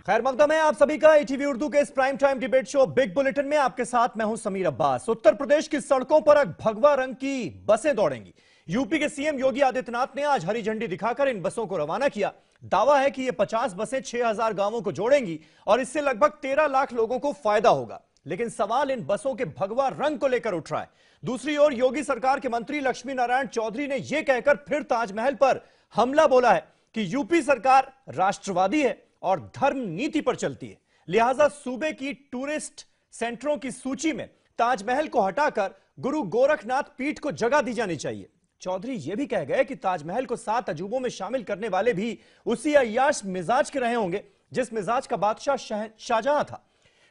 खैर मकदम है आप सभी का ईटीवी उर्दू के इस prime time debate show big bulletin में आपके साथ मैं हूं समीर अब्बास। उत्तर प्रदेश की सड़कों पर अब भगवा रंग की बसें दौड़ेंगी। यूपी के सीएम योगी आदित्यनाथ ने आज हरी झंडी दिखाकर इन बसों को रवाना किया। दावा है कि ये 50 बसें 6000 गांवों को जोड़ेंगी और इससे लगभग 13 लाख लोगों को फायदा होगा। लेकिन सवाल इन बसों के भगवा रंग को लेकर उठ रहा है। दूसरी ओर योगी सरकार के मंत्री लक्ष्मी नारायण चौधरी ने यह कहकर फिर ताजमहल पर हमला बोला है कि यूपी सरकार राष्ट्रवादी है और धर्म नीति पर चलती है, लिहाजा सूबे की टूरिस्ट सेंटरों की सूची में ताजमहल को हटाकर गुरु गोरखनाथ पीठ को जगह दी जानी चाहिए। चौधरी यह भी कह गए कि ताजमहल को 7 अजूबों में शामिल करने वाले भी उसी अय्याश मिजाज के रहे होंगे जिस मिजाज का बादशाह शाहजहां था।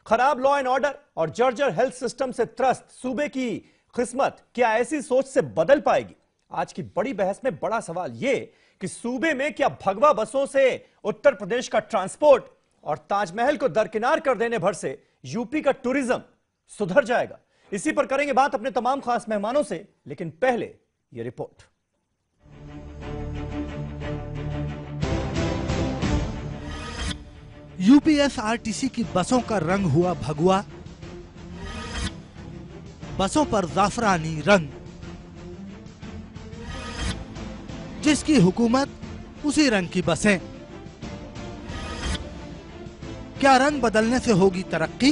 खराब लॉ एंड ऑर्डर और जर्जर हेल्थ सिस्टम से त्रस्त सूबे की किस्मत क्या ऐसी सोच से बदल पाएगी? आज की बड़ी बहस में बड़ा सवाल यह कि सूबे में क्या भगवा बसों से उत्तर प्रदेश का ट्रांसपोर्ट और ताजमहल को दरकिनार कर देने भर से यूपी का टूरिज्म सुधर जाएगा? इसी पर करेंगे बात अपने तमाम खास मेहमानों से, लेकिन पहले यह रिपोर्ट। यूपीएसआरटीसी की बसों का रंग हुआ भगवा, बसों पर जाफरानी रंग। जिसकी हुकूमत उसी रंग की बसें। क्या रंग बदलने से होगी तरक्की?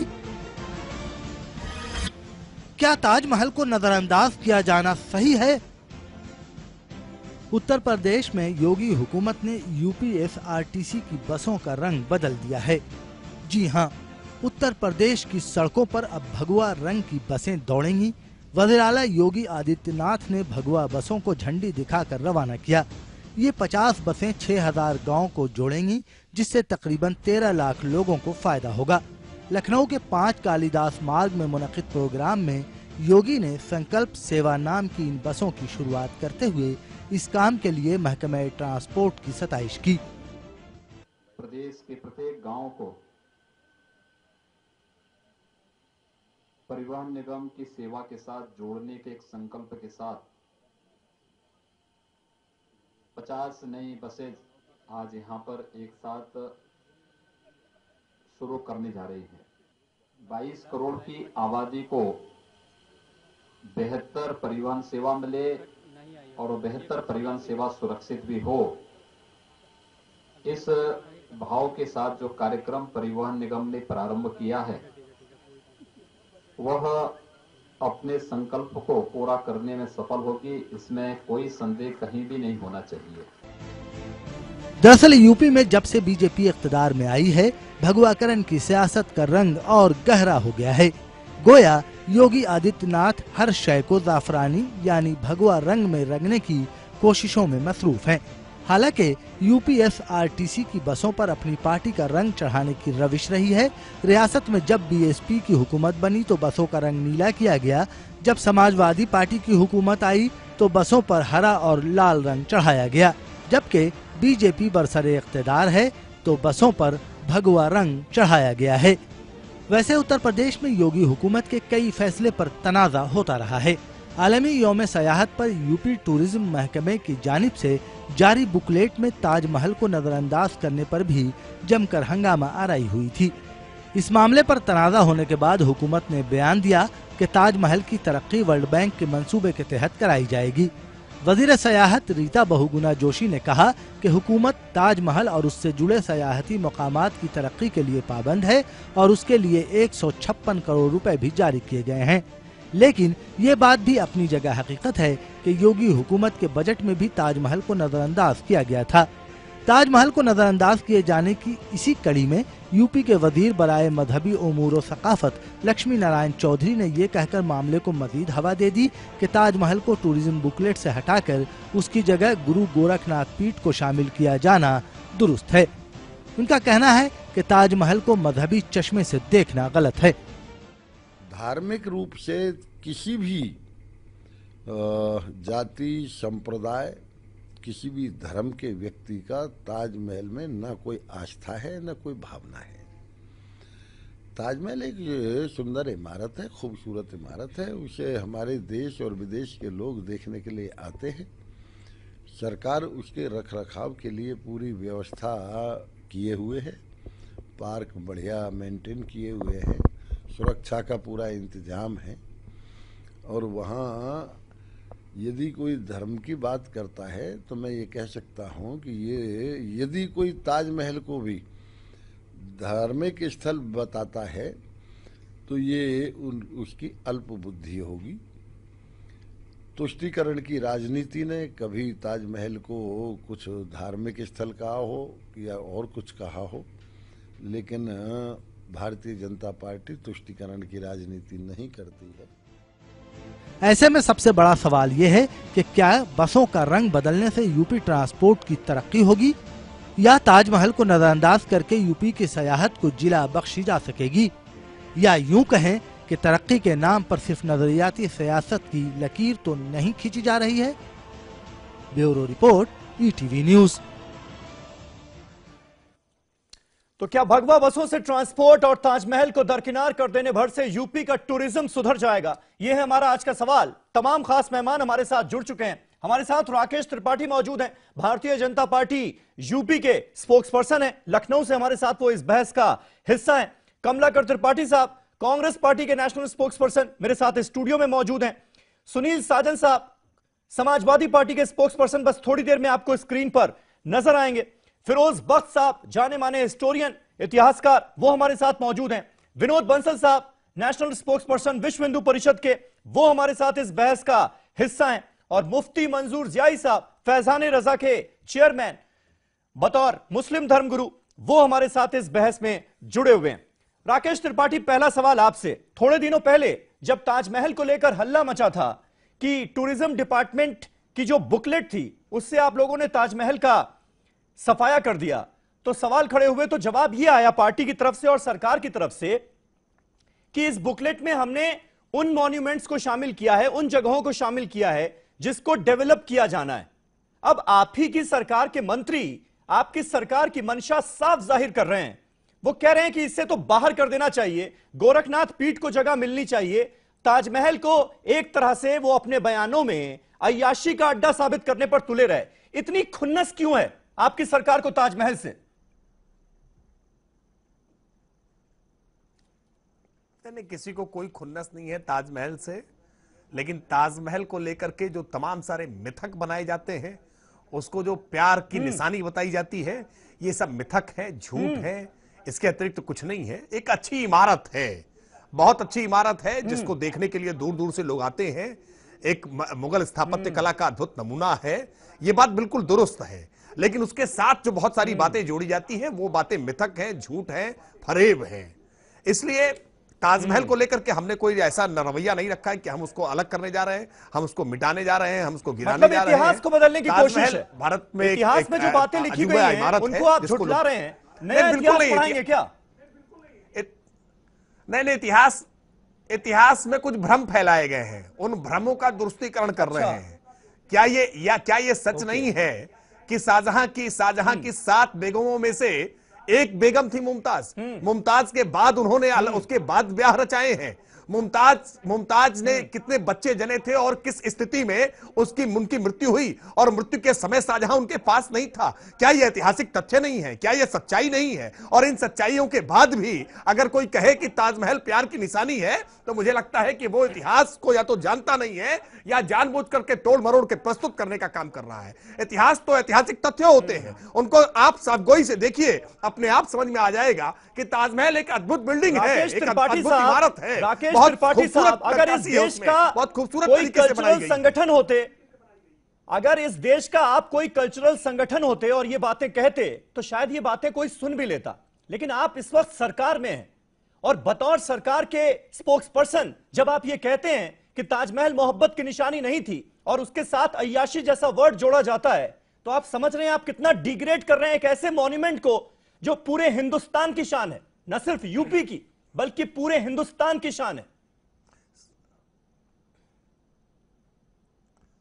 क्या ताजमहल को नजरअंदाज किया जाना सही है? उत्तर प्रदेश में योगी हुकूमत ने यूपीएसआरटीसी की बसों का रंग बदल दिया है। जी हां, उत्तर प्रदेश की सड़कों पर अब भगवा रंग की बसें दौड़ेंगी। वज़ीर आला योगी आदित्यनाथ ने भगवा बसों को झंडी दिखाकर रवाना किया। ये 50 बसें 6000 गांव को जोड़ेंगी, जिससे तकरीबन 13 लाख लोगों को फायदा होगा। लखनऊ के 5 कालिदास मार्ग में मुनक्किद प्रोग्राम में योगी ने संकल्प सेवा नाम की इन बसों की शुरुआत करते हुए इस काम के लिए महकमे ट्रांसपोर्ट की सताइश की। प्रदेश के प्रत्येक गांव को परिवहन निगम की सेवा के साथ जोड़ने के एक संकल्प के साथ 50 नई बसें आज यहां पर एक साथ शुरू करने जा रही है। 22 करोड़ की आबादी को बेहतर परिवहन सेवा मिले और बेहतर परिवहन सेवा सुरक्षित भी हो, इस भाव के साथ जो कार्यक्रम परिवहन निगम ने प्रारंभ किया है वह अपने संकल्प को पूरा करने में सफल होगी, इसमें कोई संदेह कहीं भी नहीं होना चाहिए। दरअसल यूपी में जब से बीजेपी इख्तिदार में आई है, भगवाकरण की सियासत का रंग और गहरा हो गया है। गोया योगी आदित्यनाथ हर शय को जाफरानी यानी भगवा रंग में रंगने की कोशिशों में मसरूफ हैं। हालांकि यूपीएसआरटीसी की बसों पर अपनी पार्टी का रंग चढ़ाने की रविश रही है। रियासत में जब बीएसपी की हुकूमत बनी तो बसों का रंग नीला किया गया। जब समाजवादी पार्टी की हुकूमत आई तो बसों पर हरा और लाल रंग चढ़ाया गया। जबकि बीजेपी बरसरे इख्तिदार है तो बसों पर भगवा रंग चढ़ाया गया है। वैसे उत्तर प्रदेश में योगी हुकूमत के कई फैसले पर तनाज़ा होता रहा है। आलमी यौम सयाहत पर यूपी टूरिज्म महकमे की जानिब से जारी बुकलेट में ताजमहल को नजरअंदाज करने पर भी जमकर हंगामा आराई हुई थी। इस मामले पर तनाज़ा होने के बाद हुकूमत ने बयान दिया कि ताजमहल की तरक्की वर्ल्ड बैंक के मंसूबे के तहत कराई जाएगी। वजीर सयाहत रीता बहुगुना जोशी ने कहा कि हुकूमत ताजमहल और उससे जुड़े सयाहती मकामात की तरक्की के लिए पाबंद है और उसके लिए 156 करोड़ रुपए भी जारी किए गए हैं। लेकिन ये बात भी अपनी जगह हकीकत है कि योगी हुकूमत के बजट में भी ताजमहल को नजरअंदाज किया गया था। ताजमहल को नजरअंदाज किए जाने की इसी कड़ी में यूपी के वजीर बराए मजहबी उमूर और सकाफत लक्ष्मी नारायण चौधरी ने ये कहकर मामले को मजीद हवा दे दी कि ताजमहल को टूरिज्म बुकलेट से हटाकर उसकी जगह गुरु गोरखनाथ पीठ को शामिल किया जाना दुरुस्त है। उनका कहना है कि ताजमहल को मजहबी चश्मे से देखना गलत है। धार्मिक रूप से किसी भी जाति संप्रदाय किसी भी धर्म के व्यक्ति का ताजमहल में न कोई आस्था है न कोई भावना है। ताजमहल एक सुंदर इमारत है, खूबसूरत इमारत है। उसे हमारे देश और विदेश के लोग देखने के लिए आते हैं। सरकार उसके रख रखाव के लिए पूरी व्यवस्था किए हुए है। पार्क बढ़िया मेंटेन किए हुए हैं, सुरक्षा का पूरा इंतजाम है। और वहाँ यदि कोई धर्म की बात करता है तो मैं ये कह सकता हूँ कि ये यदि कोई ताजमहल को भी धार्मिक स्थल बताता है तो ये उसकी अल्प बुद्धि होगी। तुष्टीकरण की राजनीति ने कभी ताजमहल को कुछ धार्मिक स्थल कहा हो या और कुछ कहा हो, लेकिन भारतीय जनता पार्टी तुष्टीकरण की राजनीति नहीं करती है। ऐसे में सबसे बड़ा सवाल ये है कि क्या बसों का रंग बदलने से यूपी ट्रांसपोर्ट की तरक्की होगी या ताजमहल को नजरअंदाज करके यूपी की सयाहत को जिला बख्शी जा सकेगी, या यूं कहें कि तरक्की के नाम पर सिर्फ नजरियाती सियासत की लकीर तो नहीं खींची जा रही है। Bureau report, ETV news. तो क्या भगवा बसों से ट्रांसपोर्ट और ताजमहल को दरकिनार कर देने भर से यूपी का टूरिज्म सुधर जाएगा? यह है हमारा आज का सवाल। तमाम खास मेहमान हमारे साथ जुड़ चुके हैं। हमारे साथ राकेश त्रिपाठी मौजूद हैं, भारतीय जनता पार्टी यूपी के स्पोक्सपर्सन हैं। लखनऊ से हमारे साथ वो इस बहस का हिस्सा हैं। कमलाकर त्रिपाठी साहब कांग्रेस पार्टी के नेशनल स्पोक्सपर्सन मेरे साथ स्टूडियो में मौजूद हैं। सुनील साजन साहब समाजवादी पार्टी के स्पोक्सपर्सन बस थोड़ी देर में आपको स्क्रीन पर नजर आएंगे। फिरोज बख्त साहब जाने माने हिस्टोरियन, इतिहासकार, वो हमारे साथ मौजूद हैं। विनोद बंसल साहब नेशनल स्पोक्सपर्सन विश्व हिंदू परिषद के, वो हमारे साथ इस बहस का हिस्सा हैं। और मुफ्ती मंजूर जियाई साहब फैजान रजा के चेयरमैन बतौर मुस्लिम धर्मगुरु, वो हमारे साथ इस बहस में जुड़े हुए हैं। राकेश त्रिपाठी, पहला सवाल आपसे। थोड़े दिनों पहले जब ताजमहल को लेकर हल्ला मचा था कि टूरिज्म डिपार्टमेंट की जो बुकलेट थी उससे आप लोगों ने ताजमहल का सफाया कर दिया, तो सवाल खड़े हुए, तो जवाब यह आया पार्टी की तरफ से और सरकार की तरफ से कि इस बुकलेट में हमने उन मॉन्यूमेंट्स को शामिल किया है, उन जगहों को शामिल किया है जिसको डेवलप किया जाना है। अब आप ही की सरकार के मंत्री आपकी सरकार की मंशा साफ जाहिर कर रहे हैं। वो कह रहे हैं कि इससे तो बाहर कर देना चाहिए, गोरखनाथ पीठ को जगह मिलनी चाहिए। ताजमहल को एक तरह से वो अपने बयानों में अय्याशी का अड्डा साबित करने पर तुले रहे। इतनी खुन्नस क्यों है आपकी सरकार को ताजमहल से? नहीं, किसी को कोई खुन्नस नहीं है ताजमहल से, लेकिन ताजमहल को लेकर के जो तमाम सारे मिथक बनाए जाते हैं, उसको जो प्यार की निशानी बताई जाती है, ये सब मिथक है, झूठ है, इसके अतिरिक्त तो कुछ नहीं है। एक अच्छी इमारत है, बहुत अच्छी इमारत है, जिसको देखने के लिए दूर दूर से लोग आते हैं। एक मुगल स्थापत्य कला का अद्भुत नमूना है, ये बात बिल्कुल दुरुस्त है। लेकिन उसके साथ जो बहुत सारी बातें जोड़ी जाती हैं, वो बातें मिथक हैं, झूठ हैं, फरेब हैं। इसलिए ताजमहल को लेकर के हमने कोई ऐसा रवैया नहीं रखा है कि हम उसको अलग करने जा रहे हैं, हम उसको मिटाने जा रहे हैं, हम उसको गिराने जा रहे हैं। इतिहास को बदलने की कोशिश है। भारत में इतिहास में जो बातें लिखी गई हैं उनको आप झुठला रहे हैं। नया इतिहास पढ़ाएंगे क्या? नहीं, इतिहास में कुछ भ्रम फैलाए गए हैं, उन भ्रमों का दुरुस्तीकरण कर रहे हैं। क्या ये सच नहीं है कि शाहजहां की 7 बेगमों में से एक बेगम थी मुमताज के बाद उन्होंने उसके बाद ब्याह रचाए हैं। मुमताज ने कितने बच्चे जने थे और किस स्थिति में उनकी मृत्यु हुई, और मृत्यु के समय शाहजहां उनके पास नहीं था। क्या यह ऐतिहासिक तथ्य नहीं है? क्या यह सच्चाई नहीं है? और इन सच्चाइयों के बाद भी अगर कोई कहे कि ताजमहल प्यार की निशानी है, तो मुझे लगता है कि वो इतिहास को या तो जानता नहीं है या जानबूझ करके तोड़ मरोड़ के प्रस्तुत करने का काम कर रहा है। इतिहास तो ऐतिहासिक तथ्य होते हैं, उनको आप साफगोई से देखिए, अपने आप समझ में आ जाएगा कि ताजमहल एक अद्भुत बिल्डिंग है, एक अद्भुत इमारत है। त्रिपाठी साहब, अगर इस देश का बहुत खूबसूरत कोई तरीके से बनाई कल्चरल गई संगठन होते, अगर इस देश का आप कोई कल्चरल संगठन होते और ये बातें कहते, तो शायद ये बातें कोई सुन भी लेता। लेकिन आप इस वक्त सरकार में हैं और बतौर सरकार के स्पोक्सपर्सन जब आप ये कहते हैं कि ताजमहल मोहब्बत की निशानी नहीं थी और उसके साथ अय्याशी जैसा वर्ड जोड़ा जाता है, तो आप समझ रहे हैं आप कितना डिग्रेड कर रहे हैं एक ऐसे मॉन्यूमेंट को जो पूरे हिंदुस्तान की शान है, न सिर्फ यूपी की बल्कि पूरे हिंदुस्तान की शान है।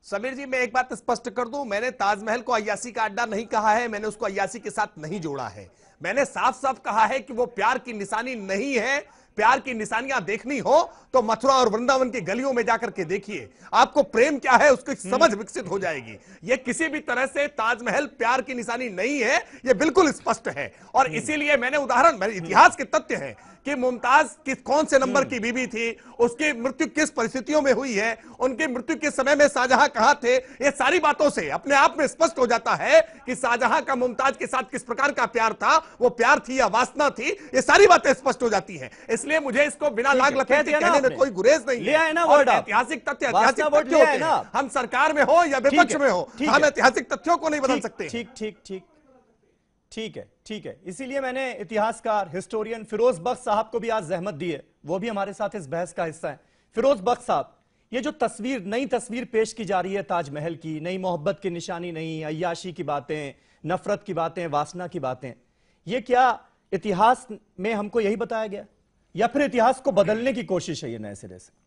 समीर जी, मैं एक बात स्पष्ट कर दूं, मैंने ताजमहल को अय्याशी का अड्डा नहीं कहा है, मैंने उसको अय्याशी के साथ नहीं जोड़ा है। मैंने साफ साफ कहा है कि वो प्यार की निशानी नहीं है, प्यार की निशानियां देखनी हो तो मथुरा और वृंदावन की गलियों में जाकर के देखिए, आपको प्रेम क्या है उसकी समझ विकसित हो जाएगी। यह किसी भी तरह से ताजमहल प्यार की निशानी नहीं है, यह बिल्कुल स्पष्ट है। और इसीलिए मैंने उदाहरण, मेरे इतिहास के तथ्य हैं कि मुमताज किस कौन से नंबर की बीबी थी, उसकी मृत्यु किस परिस्थितियों में हुई है, उनकी मृत्यु के समय में शाहजहां कहां थे, ये सारी बातों से अपने आप में स्पष्ट हो जाता है कि शाहजहां का मुमताज के साथ किस प्रकार का प्यार था, वो प्यार थी या वासना थी, ये सारी बातें स्पष्ट हो जाती हैं। इसलिए मुझे इसको बिना लाग लपेट के कहने में कोई गुरेज नहीं लिया है ना और वर्ड आप। ऐतिहासिक तथ्य वासना ऐतिहासिक वर्ड तथ्य लिया होते है ना हैं। आप। हम सरकार में हो या विपक्ष में हो, ठीक हम है। ऐतिहासिक तथ्यों को नहीं बदल सकते। ठीक ठीक ठीक ठीक है, ठीक है। इसीलिए मैंने इतिहासकार हिस्टोरियन फिरोज बख्श साहब को भी आज जहमत दी है, वो भी हमारे साथ इस बहस का हिस्सा है। फिरोज बख्श साहब, ये जो तस्वीर, नई तस्वीर पेश की जा रही है ताजमहल की, नई मोहब्बत की निशानी नहीं, अय्याशी की बातें, नफरत की बातें, वासना की बातें, ये क्या इतिहास में हमको यही बताया गया या फिर इतिहास को बदलने की कोशिश है ये नए सिरे से?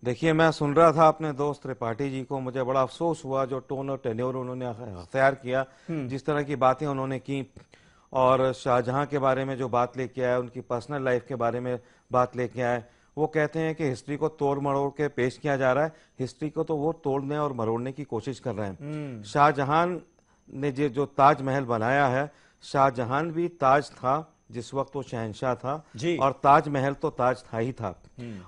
देखिए, मैं सुन रहा था अपने दोस्त त्रिपाठी जी को, मुझे बड़ा अफसोस हुआ जो टोन और टेन्योर उन्होंने अख्तियार किया, जिस तरह की बातें उन्होंने की, और शाहजहां के बारे में जो बात लेके आए, उनकी पर्सनल लाइफ के बारे में बात लेके आए। वो कहते हैं कि हिस्ट्री को तोड़ मरोड़ के पेश किया जा रहा है, हिस्ट्री को तो वो तोड़ने और मरोड़ने की कोशिश कर रहे हैं। शाहजहां ने जो ताजमहल बनाया है, शाहजहां भी ताज था जिस वक्त वो शहंशाह था, और ताजमहल तो ताज था ही था।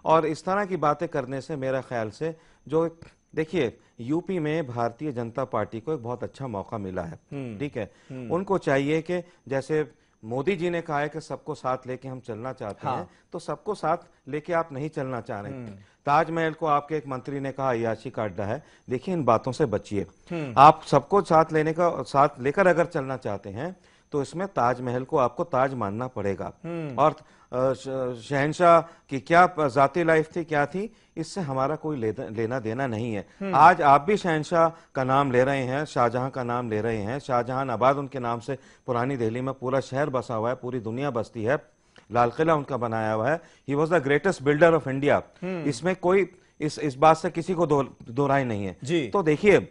और इस तरह की बातें करने से मेरा ख्याल से, जो देखिए, यूपी में भारतीय जनता पार्टी को एक बहुत अच्छा मौका मिला है, ठीक है। उनको चाहिए कि जैसे मोदी जी ने कहा है कि सबको साथ लेके हम चलना चाहते हैं, तो सबको साथ लेके आप नहीं चलना चाह रहे हैं। ताजमहल को आपके एक मंत्री ने कहा अय्याशी का अड्डा है, देखिए इन बातों से बचिए। आप सबको साथ लेकर अगर चलना चाहते हैं तो इसमें ताजमहल को आपको ताज मानना पड़ेगा। और शहंशाह की क्या जाती लाइफ थी, क्या थी, इससे हमारा कोई लेना देना नहीं है। आज आप भी शहंशाह का नाम ले रहे हैं, शाहजहां का नाम ले रहे हैं। शाहजहां आबाद उनके नाम से पुरानी दिल्ली में पूरा शहर बसा हुआ है, पूरी दुनिया बसती है, लाल किला उनका बनाया हुआ है। He was the greatest builder of India. इसमें कोई इस बात से किसी को दो राय नहीं है। तो देखिए,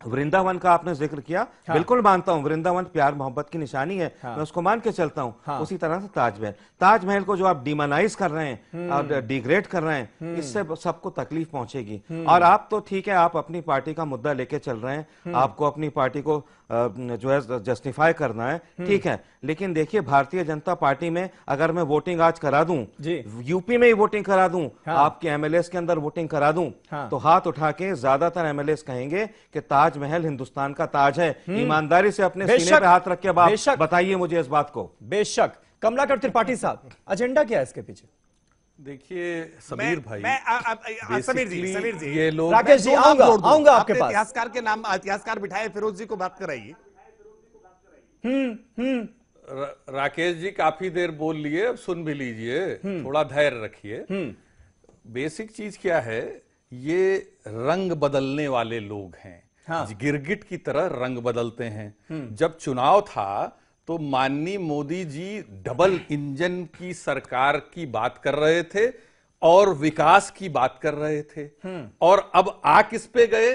वृंदावन का आपने जिक्र किया, बिल्कुल मानता हूं, वृंदावन प्यार मोहब्बत की निशानी है, मैं उसको मान के चलता हूं। उसी तरह से ताजमहल को जो आप डिमोनाइज कर रहे हैं और डिग्रेड कर रहे हैं, इससे सबको तकलीफ पहुंचेगी। और आप तो ठीक है, आप अपनी पार्टी का मुद्दा लेके चल रहे हैं, आपको अपनी पार्टी को जो है जस्टिफाई करना है, ठीक है। लेकिन देखिए, भारतीय जनता पार्टी में अगर मैं वोटिंग आज करा दूं, यूपी में ही वोटिंग करा दूं, आपके एमएलए के अंदर वोटिंग करा दूं, तो हाथ उठा के ज्यादातर एमएलए कहेंगे कि ताजमहल हिंदुस्तान का ताज है। ईमानदारी से अपने सीने पे हाथ रख के बताइए मुझे इस बात को। बेशक। कमलाकर त्रिपाठी साहब, एजेंडा क्या है इसके पीछे? देखिए समीर भाई, समीर जी ये लोग, राकेश जी आऊंगा आपके पास। इतिहासकार के नाम, इतिहासकार बिठाए, फिरोज जी को बात कराइए। राकेश जी काफी देर बोल लिए, अब सुन भी लीजिए, थोड़ा धैर्य रखिए। बेसिक चीज क्या है, ये रंग बदलने वाले लोग हैं। गिरगिट की तरह रंग बदलते हैं। जब चुनाव था तो माननीय मोदी जी डबल इंजन की सरकार की बात कर रहे थे और विकास की बात कर रहे थे, और अब किस पे गए?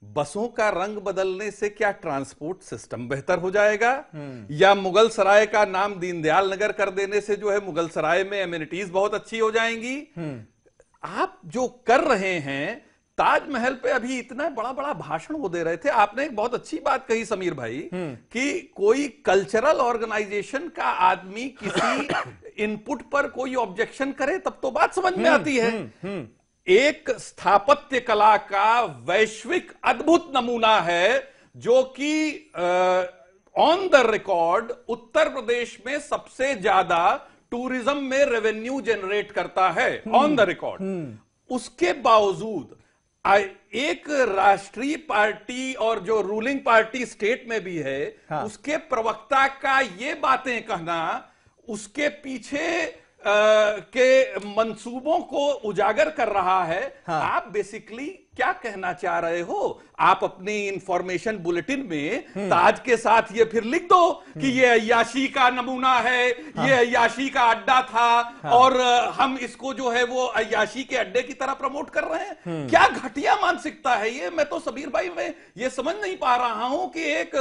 बसों का रंग बदलने से क्या ट्रांसपोर्ट सिस्टम बेहतर हो जाएगा, या मुगल सराय का नाम दीनदयाल नगर कर देने से जो है मुगल सराय में एमिनिटीज बहुत अच्छी हो जाएंगी? आप जो कर रहे हैं, ताजमहल पे अभी इतना बड़ा बड़ा भाषण वो दे रहे थे। आपने एक बहुत अच्छी बात कही समीर भाई, कि कोई कल्चरल ऑर्गेनाइजेशन का आदमी किसी इनपुट पर कोई ऑब्जेक्शन करे तब तो बात समझ में आती है। एक स्थापत्य कला का वैश्विक अद्भुत नमूना है, जो कि on the record Uttar Pradesh में सबसे ज्यादा टूरिज्म में रेवेन्यू जनरेट करता है, ऑन द रिकॉर्ड। उसके बावजूद एक राष्ट्रीय पार्टी और जो रूलिंग पार्टी स्टेट में भी है, उसके प्रवक्ता का ये बातें कहना उसके पीछे के मंसूबों को उजागर कर रहा है। आप बेसिकली क्या कहना चाह रहे हो आप अपनी इंफॉर्मेशन बुलेटिन में ताज के साथ ये फिर लिख दो कि ये अय्याशी का नमूना है, ये अय्याशी का अड्डा था और हम इसको जो है वो अय्याशी के अड्डे की तरह प्रमोट कर रहे हैं। क्या घटिया मानसिकता है ये। मैं तो समीर भाई मैं ये समझ नहीं पा रहा हूं कि एक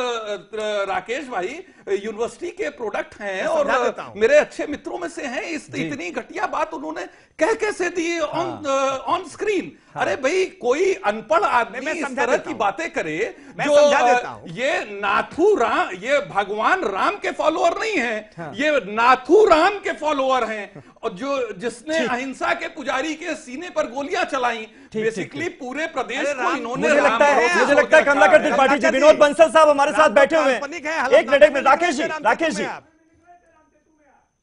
राकेश भाई यूनिवर्सिटी के प्रोडक्ट हैं और मेरे अच्छे मित्रों में से हैं, इतनी घटिया बात उन्होंने कह कैसे दी ऑन स्क्रीन। अरे भाई कोई अनपढ़ आदमी इस तरह की बातें करे जो ये नाथू राम, ये भगवान राम के फॉलोअर नहीं है, ये नाथू राम के फॉलोअर हैं और जो जिसने अहिंसा के पुजारी के सीने पर गोलियां चलाई। बेसिकली पूरे प्रदेश को इन्होंने मुझे लगता है कमलाकर त्रिपाठी जी, विनोद बंसल साहब हमारे साथ बैठे हुए हैं। एक मिनट,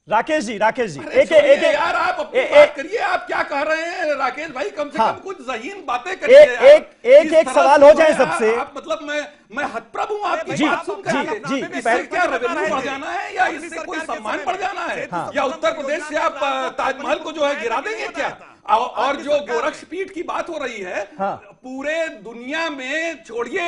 राकेश जी एक यार आप अपनी बात करिए। आप क्या कह रहे हैं राकेश भाई, कम से कम कुछ ज़हीन बातें करिए। एक सवाल हो जाए सबसे। आप मतलब मैं हतप्रभ हूं आपकी बात सुनकर। इससे क्या रेवेन्यू बढ़ जाना है या इससे कोई सम्मान बढ़ जाना है या उत्तर प्रदेश से आप ताजमहल को जो है गिरा देंगे क्या? और जो गोरक्षपीठ की बात हो रही है, पूरे दुनिया में छोड़िए,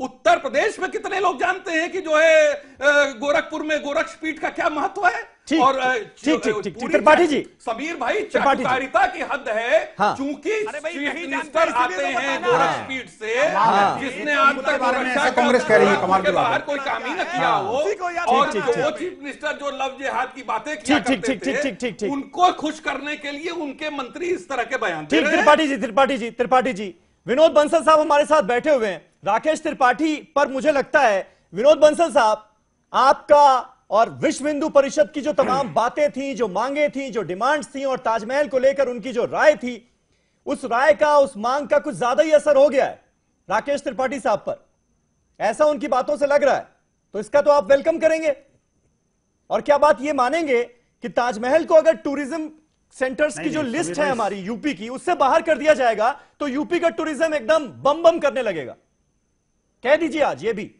उत्तर प्रदेश में कितने लोग जानते हैं कि जो है गोरखपुर में गोरक्षपीठ का क्या महत्व है? और त्रिपाठी जी, समीर भाई, चाटुकारिता की हद है। चूंकि चीफ मिनिस्टर आते हैं गोरक्षपीठ से, जिसने आज तक कांग्रेस कह रही है कमाल के बाहर कोई काम ही न किया हो, और वो चीफ मिनिस्टर जो लव जिहाद की बातें किया करते थे, उनको खुश करने के लिए उनके मंत्री इस तरह के बयान दे रहे हैं। त्रिपाठी जी, विनोद बंसल साहब हमारे साथ बैठे हुए हैं। राकेश त्रिपाठी पर मुझे लगता है, विनोद बंसल साहब, आपका और विश्व हिंदू परिषद की जो तमाम बातें थी, जो मांगे थी, जो डिमांड्स थी और ताजमहल को लेकर उनकी जो राय थी, उस राय का, उस मांग का कुछ ज्यादा ही असर हो गया है राकेश त्रिपाठी साहब पर, ऐसा उनकी बातों से लग रहा है। तो इसका तो आप वेलकम करेंगे। और क्या बात ये मानेंगे कि ताजमहल को अगर टूरिज्म सेंटर्स की जो लिस्ट है हमारी यूपी की, उससे बाहर कर दिया जाएगा तो यूपी का टूरिज्म एकदम बम बम करने लगेगा? कह दीजिए आज ये भी।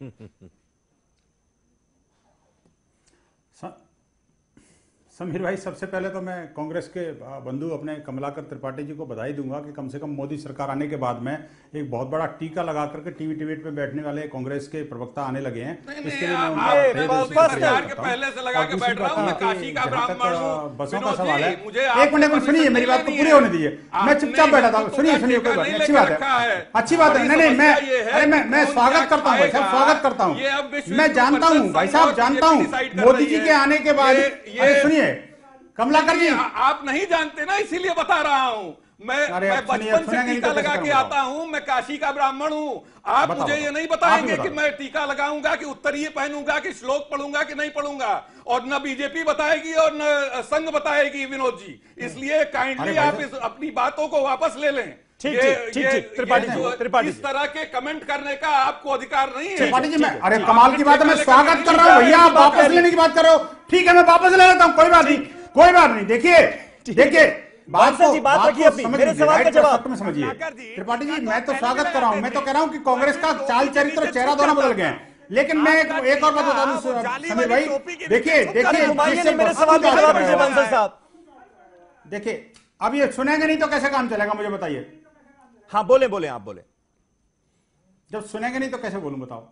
समीर भाई, सबसे पहले तो मैं कांग्रेस के बंधु अपने कमलाकर त्रिपाठी जी को बधाई दूंगा कि कम से कम मोदी सरकार आने के बाद में एक बहुत बड़ा टीका लगा करके टीवी डिबेट पे बैठने वाले कांग्रेस के प्रवक्ता आने लगे हैं। इसके लिए मैं पहले से लगा के बैठ रहा हूं। मैं काशी का ब्राह्मण हूं। बसों का सवाल है, एक मिनट सुनिए, मेरी बात को पूरी होने दीजिए। मैं चुपचाप बैठा था, सुनिए कोई बात नहीं, अच्छी बात है, अच्छी बात है। नहीं, मैं स्वागत करता हूँ भाई साहब, स्वागत करता हूँ। मैं जानता हूँ भाई साहब, जानता हूँ मोदी जी के आने के बाद। सुनिए कमलाकर जी, आप नहीं जानते ना, इसीलिए बता रहा हूं। मैं बचपन से टीका लगा के आता हूं। मैं काशी का ब्राह्मण हूं। आप मुझे ये नहीं बताएंगे कि मैं टीका लगाऊंगा कि उत्तरीय पहनूंगा कि श्लोक पढ़ूंगा कि नहीं पढ़ूंगा, और न बीजेपी बताएगी और न संघ बताएगी विनोद जी। इसलिए काइंडली आप इस अपनी बातों को वापस ले लें। त्रिपाठी, इस तरह के कमेंट करने का आपको अधिकार नहीं है। त्रिपाठी जी, मैं अरे कमाल की बात है, मैं स्वागत कर रहा हूं भैया, आप वापस लेने की बात कर रहे हो। ठीक है, मैं वापस ले लेता हूं, कोई बात नहीं, कोई बात नहीं। देखिए बात रखिए अपनी, मेरे सवाल का जवाब समझिए। त्रिपाठी जी, मैं तो स्वागत कर रहा हूं, मैं तो कह रहा हूं कि कांग्रेस का चाल चरित्र, चेहरा दोनों बदल गए हैं। लेकिन मैं एक और बात बता दूं समीर भाई, देखिए मेरे सवाल का जवाब दीजिए बंसल साहब। देखिए अब ये सुनेंगे नहीं तो कैसे काम चलेगा, मुझे बताइए। हाँ बोले आप बोले। जब सुनेंगे नहीं तो कैसे बोलूं बताओ।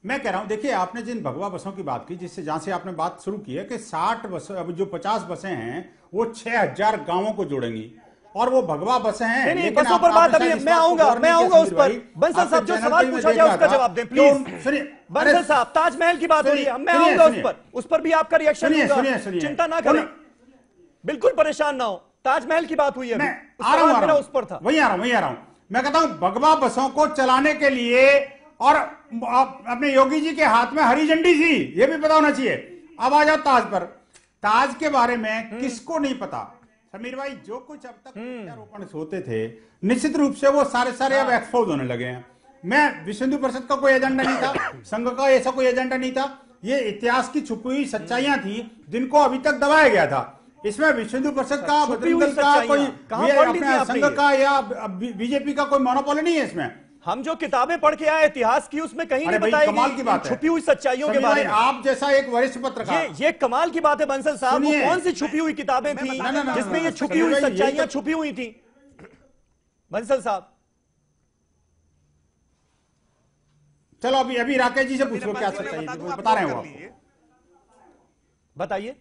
मैं कह रहा हूं, देखिए आपने जिन भगवा बसों की बात की, जिससे जहां से आपने बात शुरू की है कि 60 बस, अब जो 50 बसें हैं वो 6000 गांवों को जोड़ेंगी, और वो भगवा बसें हैं। नहीं, बसों पर बात अभी मैं आऊंगा उस पर। बंसल साहब, जो सवाल पूछा जाए उसका जवाब दें प्लीज। सुनिए बंसल साहब, ताजमहल की बात हो रही है, मैं आऊंगा उस पर भी आपका रिएक्शन होगा, चिंता ना करें, बिल्कुल परेशान ना हो। ताजमहल की बात हुई है, मैं आ रहा हूं, उस पर था, वही आ रहा हूं। मैं कहता हूं भगवा बसों को चलाने के लिए, और अपने योगी जी के हाथ में हरी झंडी थी, ये भी पता होना चाहिए। अब आ जाओ ताज पर। ताज के बारे में किसको नहीं पता समीर भाई? जो कुछ अब तक प्रत्यारोपण होते थे, निश्चित रूप से वो सारे अब एक्सपोज होने लगे हैं। मैं विश्व हिंदू परिषद का कोई एजेंडा नहीं था, संघ का ऐसा कोई एजेंडा नहीं था। ये इतिहास की छुपी हुई सच्चाइयां थी जिनको अभी तक दबाया गया था। इसमें विश्व हिंदू परिषद का, बजरंग दल का, कोई अपने संघ का या बीजेपी का कोई मोनोपोली नहीं है इसमें। हम जो किताबें पढ़ के आए इतिहास की, उसमें कहीं नहीं बताई गई छुपी हुई सच्चाइयों के बारे में। आप जैसा एक वरिष्ठ पत्रकार, ये कमाल की बात है बंसल साहब। वो कौन सी छुपी हुई किताबें थी जिसमें ये छुपी हुई सच्चाइयां छुपी हुई थी? बंसल साहब, चलो अभी राकेश जी से पूछ लो क्या सच्चाई है, बता रहे हो आप। बताइए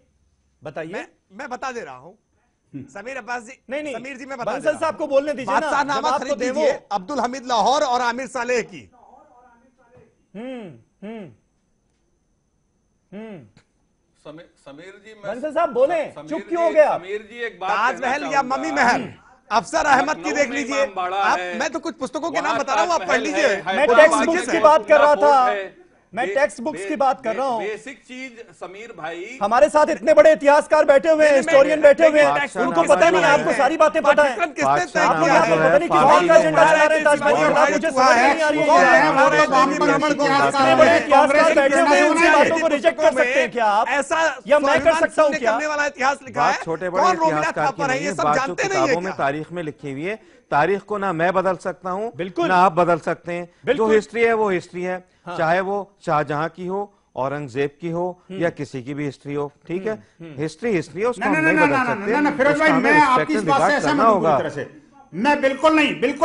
बताइए। मैं बता दे रहा हूं समीर अब्बास जी। नहीं समीर जी, मैं बता बंसल साहब को बोलने दीजिए ना। बादशाहनामा खरीद दीजिए अब्दुल हमीद लाहौर और आमिर सालेह की। समीर जी, बंसल साहब बोले, चुप क्यों हो गया? समीर जी, एक बात ताजमहल या मम्मी महल अफसर अहमद की देख लीजिए आप। मैं तो कुछ पुस्तकों के नाम बता रहा हूँ, आप पढ़ लीजिए। मैं टेक्स्ट बुक्स की बात कर रहा था, मैं टेक्स्ट बुक्स की बात कर रहा हूँ। बेसिक चीज समीर भाई, हमारे साथ इतने बड़े इतिहासकार बैठे हुए हैं, हिस्टोरियन बैठे हुए हैं, उनको पता नहीं, आपको सारी बातें पता है। आपको यहाँ पे पता नहीं किस बात का एजेंडा चला रहे हैं ताजमहल के खिलाफ, मुझे समझ नहीं आ रही है। इतने बड़े इतिहासकार बैठे हुए हैं, उनकी बातों को रिजेक्ट कर सकते हैं क्या आप? ऐसा या मैं कर सकता हूँ क्या? वाला इतिहास लिखा है, छोटे बड़े इतिहासकार की नहीं है, बात जो किताबों में तारीख में लिखी हुई है। तारीख को ना मैं बदल सकता हूँ, बिल्कुल ना आप बदल सकते हैं। जो हिस्ट्री है वो हिस्ट्री है, चाहे वो शाहजहां की हो, औरंगजेब की हो या किसी की भी हिस्ट्री हो, ठीक है। हिस्ट्री हिस्ट्री है, उसको हम नहीं बदल सकते। फिरोज भाई, मैं आपकी इस बात से सहमत हूं पूरी तरह से। मैं बिल्कुल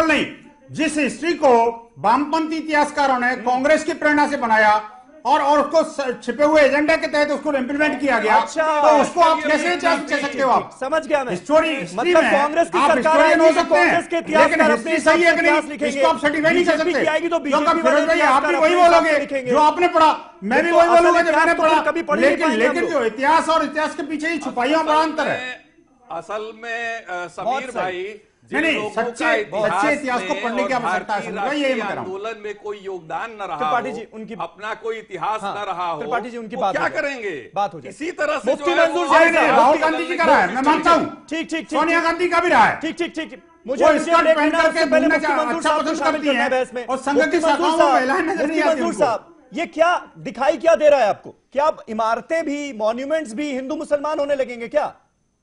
नहीं। जिस हिस्ट्री को वामपंथी इतिहासकारों ने कांग्रेस की प्रेरणा से बनाया और उसको छिपे हुए एजेंडा के तहत उसको इम्प्लीमेंट किया गया, तो उसको आप कैसे इतिहास कह सकते हो? आप समझ गया मैं। हिस्टोरी मतलब कांग्रेस की सरकार है, हो सकते हैं, कांग्रेस के इतिहासकार लेकिन अपने सही है कि इतिहास नहीं, लिखेंगे। इसको आप सर्टिफाई नहीं कर सकते। आएगी तो बीजेपी फिरोज भाई, आप भी वही बोलोगे जो आपने पढ़ा, मैं भी वही बोलूंगा जो मैंने पढ़ा। लेकिन जो इतिहास और इतिहास के पीछे ही छुपाइयों में बड़ा अंतर है। असल में समीर भाई, नहीं, सच्चे इतिहास को पढ़ने की आवश्यकता है। आंदोलन में कोई योगदान न रहा, त्रिपाठी जी उनकी अपना कोई इतिहास न रहा हो, त्रिपाठी जी उनकी बात क्या करेंगे? बात हो जाए इसी तरह से मुफ्ती मंजूर साहब, राहुल गांधी जी का रहा है, मैं मानता हूँ। ठीक सोनिया गांधी का भी रहा है। ठीक मुझे स्कर्ट पहन करके पहले मुफ्ती मंजूर साहब को शामिल करना है बहस में। और संघ की शाखाओं में महिलाएं नजर नहीं आती मंजूर साहब, ये क्या दिखाई क्या दे रहा है आपको? क्या अब इमारतें भी, मॉन्यूमेंट्स भी हिंदू मुसलमान होने लगेंगे क्या?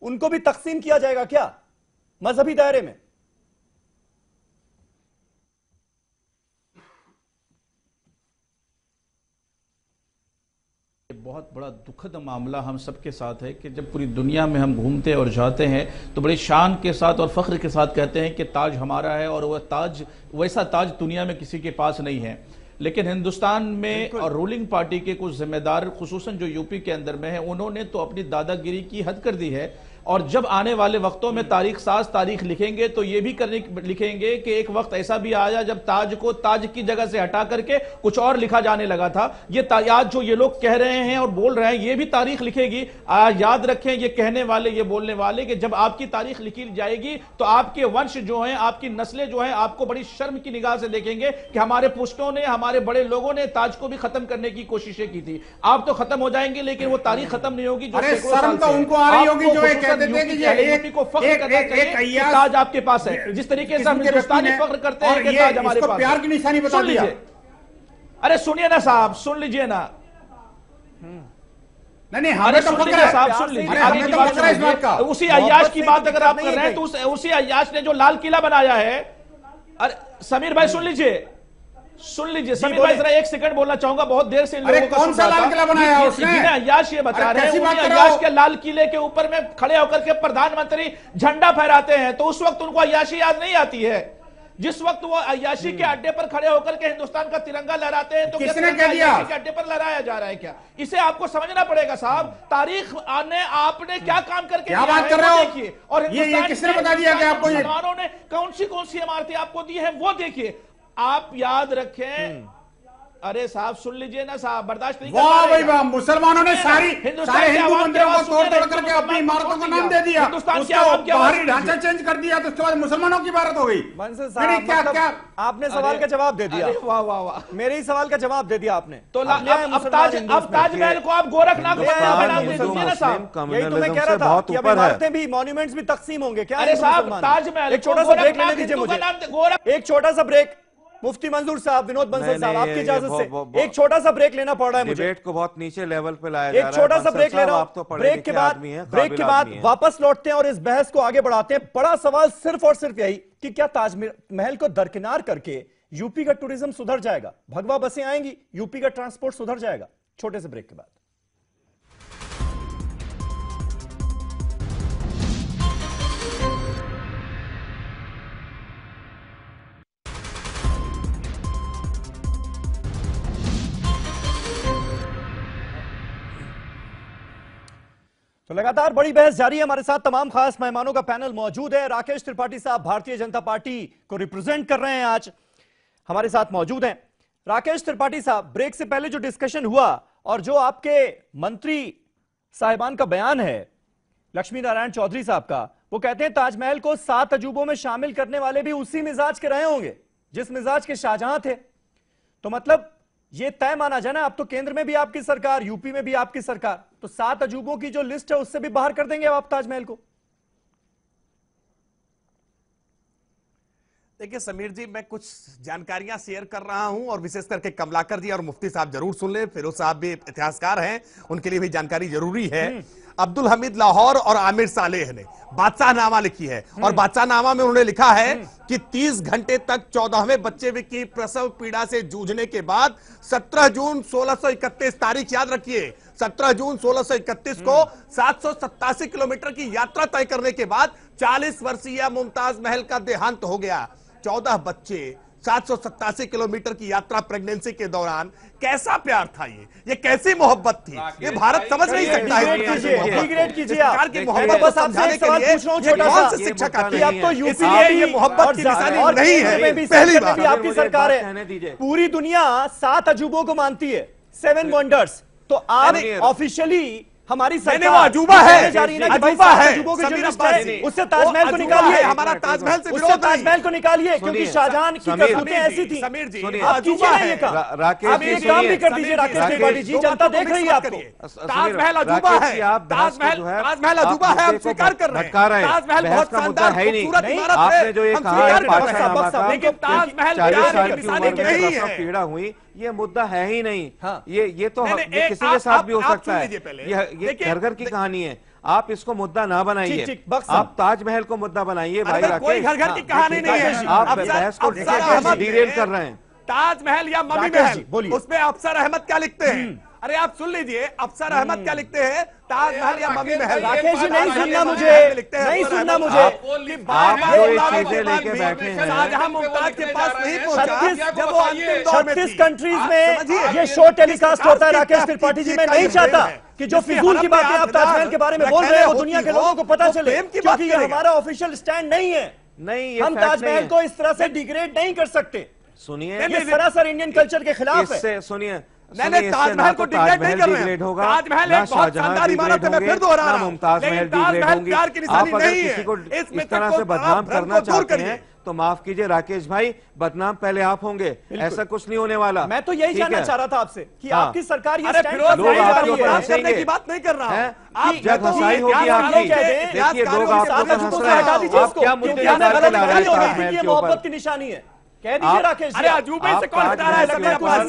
उनको भी तकसीम किया जाएगा क्या मजहबी दायरे में? बहुत बड़ा दुखद मामला हम सबके साथ है कि जब पूरी दुनिया में हम घूमते और जाते हैं तो बड़ी शान के साथ और फख्र के साथ कहते हैं कि ताज हमारा है, और वह ताज, वैसा ताज दुनिया में किसी के पास नहीं है। लेकिन हिंदुस्तान में और रूलिंग पार्टी के कुछ जिम्मेदार, खुसूसन जो यूपी के अंदर में है, उन्होंने तो अपनी दादागिरी की हद कर दी है। और जब आने वाले वक्तों में तारीख साज तारीख लिखेंगे तो ये भी लिखेंगे कि एक वक्त ऐसा भी आया जब ताज को ताज की जगह से हटा करके कुछ और लिखा जाने लगा था। ये आज जो ये लोग कह रहे हैं और बोल रहे हैं, ये भी तारीख लिखेगी। याद रखें, ये कहने वाले, ये बोलने वाले, कि जब आपकी तारीख लिखी जाएगी तो आपके वंश जो हैं, आपकी नस्लें जो हैं, आपको बड़ी शर्म की निगाह से देखेंगे कि हमारे पुश्तों ने, हमारे बड़े लोगों ने ताज को भी खत्म करने की कोशिशें की थी। आप तो खत्म हो जाएंगे, लेकिन वो तारीख खत्म नहीं होगी जो शर्म तो उनको आ रही होगी जो एक ताज आपके पास है। जिस तरीके से हम हिंदुस्तानी फख्र करते हैं कि ताज हमारे पास, प्यार की निशानी बता दिया। अरे सुनिए ना साहब, सुन लीजिए ना। नहीं, हमें तो फख्र है साहब, सुन लीजिए आगे की बात सुनिए। उसी अय्याश की बात अगर आप कर रहे हैं तो उसी अय्याश ने जो लाल किला बनाया है। अरे समीर भाई सुन लीजिए समीर भाई, जरा एक सेकंड बोलना चाहूंगा। बहुत देर से इन लोगों को कौन सा लाल किला बनाया उसने? अय्याश ये बता रहे हैं, अय्याश के लाल किले के ऊपर में खड़े होकर के प्रधानमंत्री झंडा फहराते हैं तो उस वक्त उनको अय्याशी याद नहीं आती है। जिस वक्त वो अय्याशी के अड्डे पर खड़े होकर के हिंदुस्तान का तिरंगा लहराते हैं तो किसने कह दिया के अड्डे पर लहराया जा रहा है क्या? इसे आपको समझना पड़ेगा साहब। तारीख ने आपने क्या काम करके क्या बात कर रहे हो? देखिए, और ये किसने बता दिया कि आपको मुसलमानों ने कौन सी इमारतें आपको दी है वो देखिए। आप याद रखें। अरे साहब सुन लीजिए ना साहब, बर्दाश्त नहीं कर पा रहे। वाह भाई वाह, मुसलमानों ने सारे हिंदू मंदिरों को तोड़ करके अपनी इमारतों का नाम दे दिया, उसको बाहरी ढांचा चेंज कर दिया, तो उसके बाद मुसलमानों की इबारत हो गई। क्या आपने सवाल का जवाब दे दिया? वाह वाह वाह, मेरे ही सवाल का जवाब दे दिया आपने। तो अब ताजमहल को आप गोरखनाथ बना दीजिए ना साहब। यही तो मैं कह रहा था कि अब इमारतें भी, मॉन्यूमेंट्स भी तकसीम होंगे क्या? अरे साहब ताजमहल, एक छोटा सा ब्रेक लेने दीजिए मुझे, एक छोटा सा ब्रेक। मुफ्ती मंजूर साहब, विनोद बंसल साहब, आपकी इजाजत से एक छोटा सा ब्रेक लेना पड़ रहा है मुझे। डिबेट को बहुत नीचे लेवल पे लाया जा रहा है। एक छोटा सा ब्रेक ले रहा हूं। ब्रेक के बाद वापस लौटते हैं और इस बहस को आगे बढ़ाते हैं। बड़ा सवाल सिर्फ और सिर्फ यही कि क्या ताजमहल को दरकिनार करके यूपी का टूरिज्म सुधर जाएगा? भगवा बसें आएंगी, यूपी का ट्रांसपोर्ट सुधर जाएगा? छोटे से ब्रेक के बाद। तो लगातार बड़ी बहस जारी है। हमारे साथ तमाम खास मेहमानों का पैनल मौजूद है। राकेश त्रिपाठी साहब भारतीय जनता पार्टी को रिप्रेजेंट कर रहे हैं, आज हमारे साथ मौजूद हैं। राकेश त्रिपाठी साहब, ब्रेक से पहले जो डिस्कशन हुआ और जो आपके मंत्री साहिबान का बयान है लक्ष्मी नारायण चौधरी साहब का, वो कहते हैं ताजमहल को 7 अजूबों में शामिल करने वाले भी उसी मिजाज के रहे होंगे जिस मिजाज के शाहजहां थे। तो मतलब ये तय माना जाए ना, अब तो केंद्र में भी आपकी सरकार, यूपी में भी आपकी सरकार, तो 7 अजूबों की जो लिस्ट है उससे भी बाहर कर देंगे आप ताजमहल को। देखिए समीर जी, मैं कुछ जानकारियां शेयर कर रहा हूं और विशेष करके कमलाकर जी और मुफ्ती साहब जरूर सुन ले। फिरोज साहब भी इतिहासकार हैं, उनके लिए भी जानकारी जरूरी है। अब्दुल हमीद लाहौर और आमिर सालेह ने बादशाहनामा लिखी है और बादशाहनामा में उन्होंने लिखा है कि 30 घंटे तक 14वें बच्चे की प्रसव पीड़ा से जूझने के बाद 17 जून 1631, तारीख याद रखिए, 17 जून 1631 को 787 किलोमीटर की यात्रा तय करने के बाद 40 वर्षीय मुमताज महल का देहांत हो गया। 14 बच्चे, 787 किलोमीटर की यात्रा प्रेगनेंसी के दौरान। कैसा प्यार था ये कैसी मोहब्बत थी, ये भारत समझ नहीं सकता है। डिग्रेड कीजिए आप की मोहब्बत बस आपसे एक सवाल पूछ रहा हूं छोटा सा, शिक्षक कि अब तो यूपी इसलिए ये मोहब्बत की निशानी नहीं है। पहली बात आपकी सरकार है, पूरी दुनिया 7 अजूबों को मानती है, 7 वंडर्स, तो आप ऑफिशियली हमारी सरकार अजूबा है, अजूबा है, उससे ताजमहल को निकालिए, हमारा ताजमहल से उससे ताजमहल को निकालिए, क्योंकि शाहजहां की करतूतें ऐसी थी। समीर जी, आप कीजिए ना ये काम, आप ये काम भी कर दीजिए राकेश त्रिपाठी जी, जनता देख रही है आपको। ताजमहल अजूबा है, ताजमहल अजूबा है, हम स्वीकार कर रहे हैं। ताजमहल बहुत शानदार खूबसूरत इमारत है, हम स्वीकार कर रहे हैं, लेकिन ताजमहल प्यार की निशानी नहीं है। पीड़ा हुई, ये मुद्दा है ही नहीं। हाँ। ये तो ये किसी के साथ भी हो सकता है, ये घर घर की कहानी है। आप इसको मुद्दा ना बनाइए, आप ताजमहल को मुद्दा बनाइए भाई राकेश। कोई घर घर की कहानी नहीं है, आप बहस को डिरेल कर रहे हैं। ताजमहल या मम्मी महल, उसमें अफसर अहमद क्या लिखते हैं? अरे आप सुन लीजिए, अफसर अहमद क्या लिखते हैं? ताजमहल या मम्मी महल। राकेश जी नहीं सुनना मुझे, नहीं सुनना मुझे। शाहजहां मुमताज के पास नहीं पहुंचा जब वो अंतिम दौर में 36 कंट्रीज में ये शो टेलीकास्ट होता है। राकेश त्रिपाठी जी, मैं नहीं चाहता कि जो फिजूल की बातें आप ताजमहल के बारे में बोल रहे हैं वो दुनिया के लोगों को पता चले, क्योंकि ये हमारा ऑफिशियल स्टैंड नहीं है। नहीं, हम ताजमहल को इस तरह से डिग्रेड नहीं कर सकते। सुनिए, ये सरासर इंडियन कल्चर के खिलाफ है। सुनिए, नहीं, ताजमहल को डिग्रेड नहीं कर रहे हैं। ताजमहल एक बहुत शानदार इमारत है, मैं फिर दोहरा रहा हूं, लेकिन ताजमहल प्यार की निशानी नहीं है। इसमें इस तरह से बदनाम करना चाहते हैं तो माफ कीजिए राकेश भाई, बदनाम पहले आप होंगे, ऐसा कुछ नहीं होने वाला। मैं तो यही जानना चाह रहा था आपसे कि आपकी सरकार ये करने की बात नहीं कर रहा हूँ। आप जब हंसाई होगी आपकी, देखिए लोग आपको हंस रहे हैं, आप क्या मुद्दे निकाल के ला रहे हैं ताजमहल के मोहब्बत की निशानी है। कह दीजिए राकेश जी, अरे अजूबे से कौन हटा रहा है?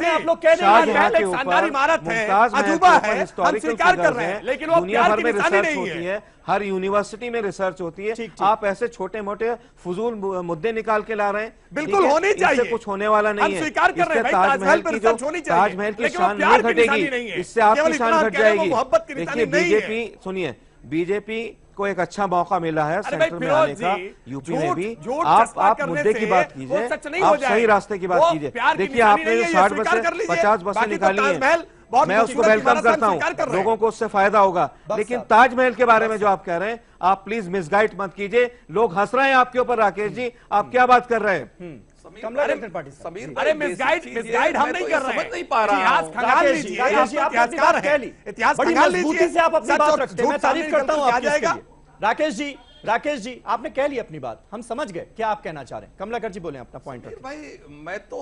आप लोग कह देंगे एक शानदार इमारत है, अजूबा है, हम स्वीकार कर रहे हैं, लेकिन वो प्यार की निशानी नहीं है। हर यूनिवर्सिटी में रिसर्च होती है, आप ऐसे छोटे मोटे फजूल मुद्दे निकाल के ला रहे हैं। बिल्कुल होनी चाहिए, कुछ होने वाला नहीं है। स्वीकार कर रहे हैं, ताजमहल की जो ताजमहल की शान नहीं घटेगी, इससे आपकी शान घट जाएगी। देखिए बीजेपी, सुनिए, बीजेपी को एक अच्छा मौका मिला है सेंटर में आने का, यूपी में भी। आप मुद्दे की बात कीजिए, आप सही रास्ते की बात कीजिए। देखिए आपने 60 बसें 50 बसें निकाली हैं, मैं उसको वेलकम करता हूं, लोगों को उससे फायदा होगा। लेकिन ताजमहल के बारे में जो आप कह रहे हैं, आप प्लीज मिसगाइड मत कीजिए। लोग हंस रहे हैं आपके ऊपर राकेश जी, आप क्या बात कर रहे हैं? अरे मिसगाइड हम नहीं कर रहे हैं, नहीं पा रहा। इतिहास खंगाल लीजिए, इतिहासकार है, इतिहास खंगाल लीजिए, से आप अपनी बात रखते हैं, मैं तारीफ करता हूं आपकी। राकेश जी आपने कह ली अपनी बात, हम समझ गए क्या आप कहना चाह रहे हैं। कमलाकर जी बोले अपना पॉइंट। भाई मैं तो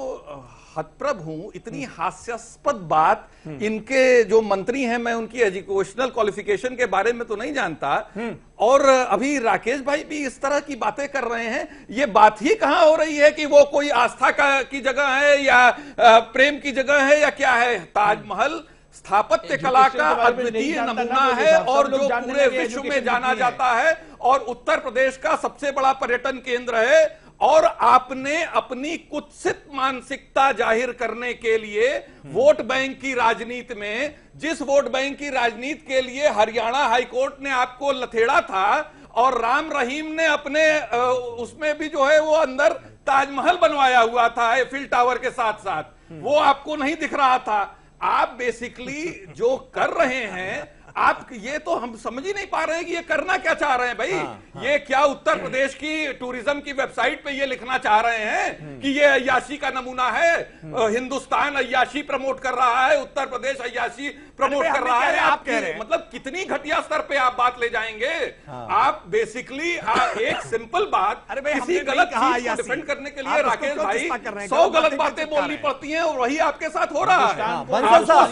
हतप्रभ हूं, इतनी हास्यास्पद बात। इनके जो मंत्री हैं, मैं उनकी एजुकेशनल क्वालिफिकेशन के बारे में तो नहीं जानता, और अभी राकेश भाई भी इस तरह की बातें कर रहे हैं। ये बात ही कहां हो रही है कि वो कोई आस्था की जगह है या प्रेम की जगह है या क्या है? ताजमहल स्थापत्य कला का अद्वितीय नमूना है और जो पूरे विश्व में जाना जाता है और उत्तर प्रदेश का सबसे बड़ा पर्यटन केंद्र है। और आपने अपनी कुत्सित मानसिकता जाहिर करने के लिए वोट बैंक की राजनीति में, जिस वोट बैंक की राजनीति के लिए हरियाणा हाईकोर्ट ने आपको लथेड़ा था और राम रहीम ने अपने उसमें भी जो है वो अंदर ताजमहल बनवाया हुआ था एफिल टावर के साथ साथ, वो आपको नहीं दिख रहा था। आप बेसिकली जो कर रहे हैं आप ये तो हम समझ ही नहीं पा रहे हैं कि ये करना क्या चाह रहे हैं भाई। ये क्या उत्तर प्रदेश की टूरिज्म की वेबसाइट पे ये लिखना चाह रहे हैं कि ये अय्याशी का नमूना है, हिंदुस्तान अय्याशी प्रमोट कर रहा है, उत्तर प्रदेश अय्याशी प्रमोट कर रहा है। आप कह रहे हैं मतलब कितनी घटिया स्तर पे आप बात ले जाएंगे। आप बेसिकली एक सिंपल बात किसी गलत चीज को डिफेंड करने के लिए राकेश भाई 100 गलत बातें बोलनी पड़ती हैं और वही आपके साथ हो रहा है।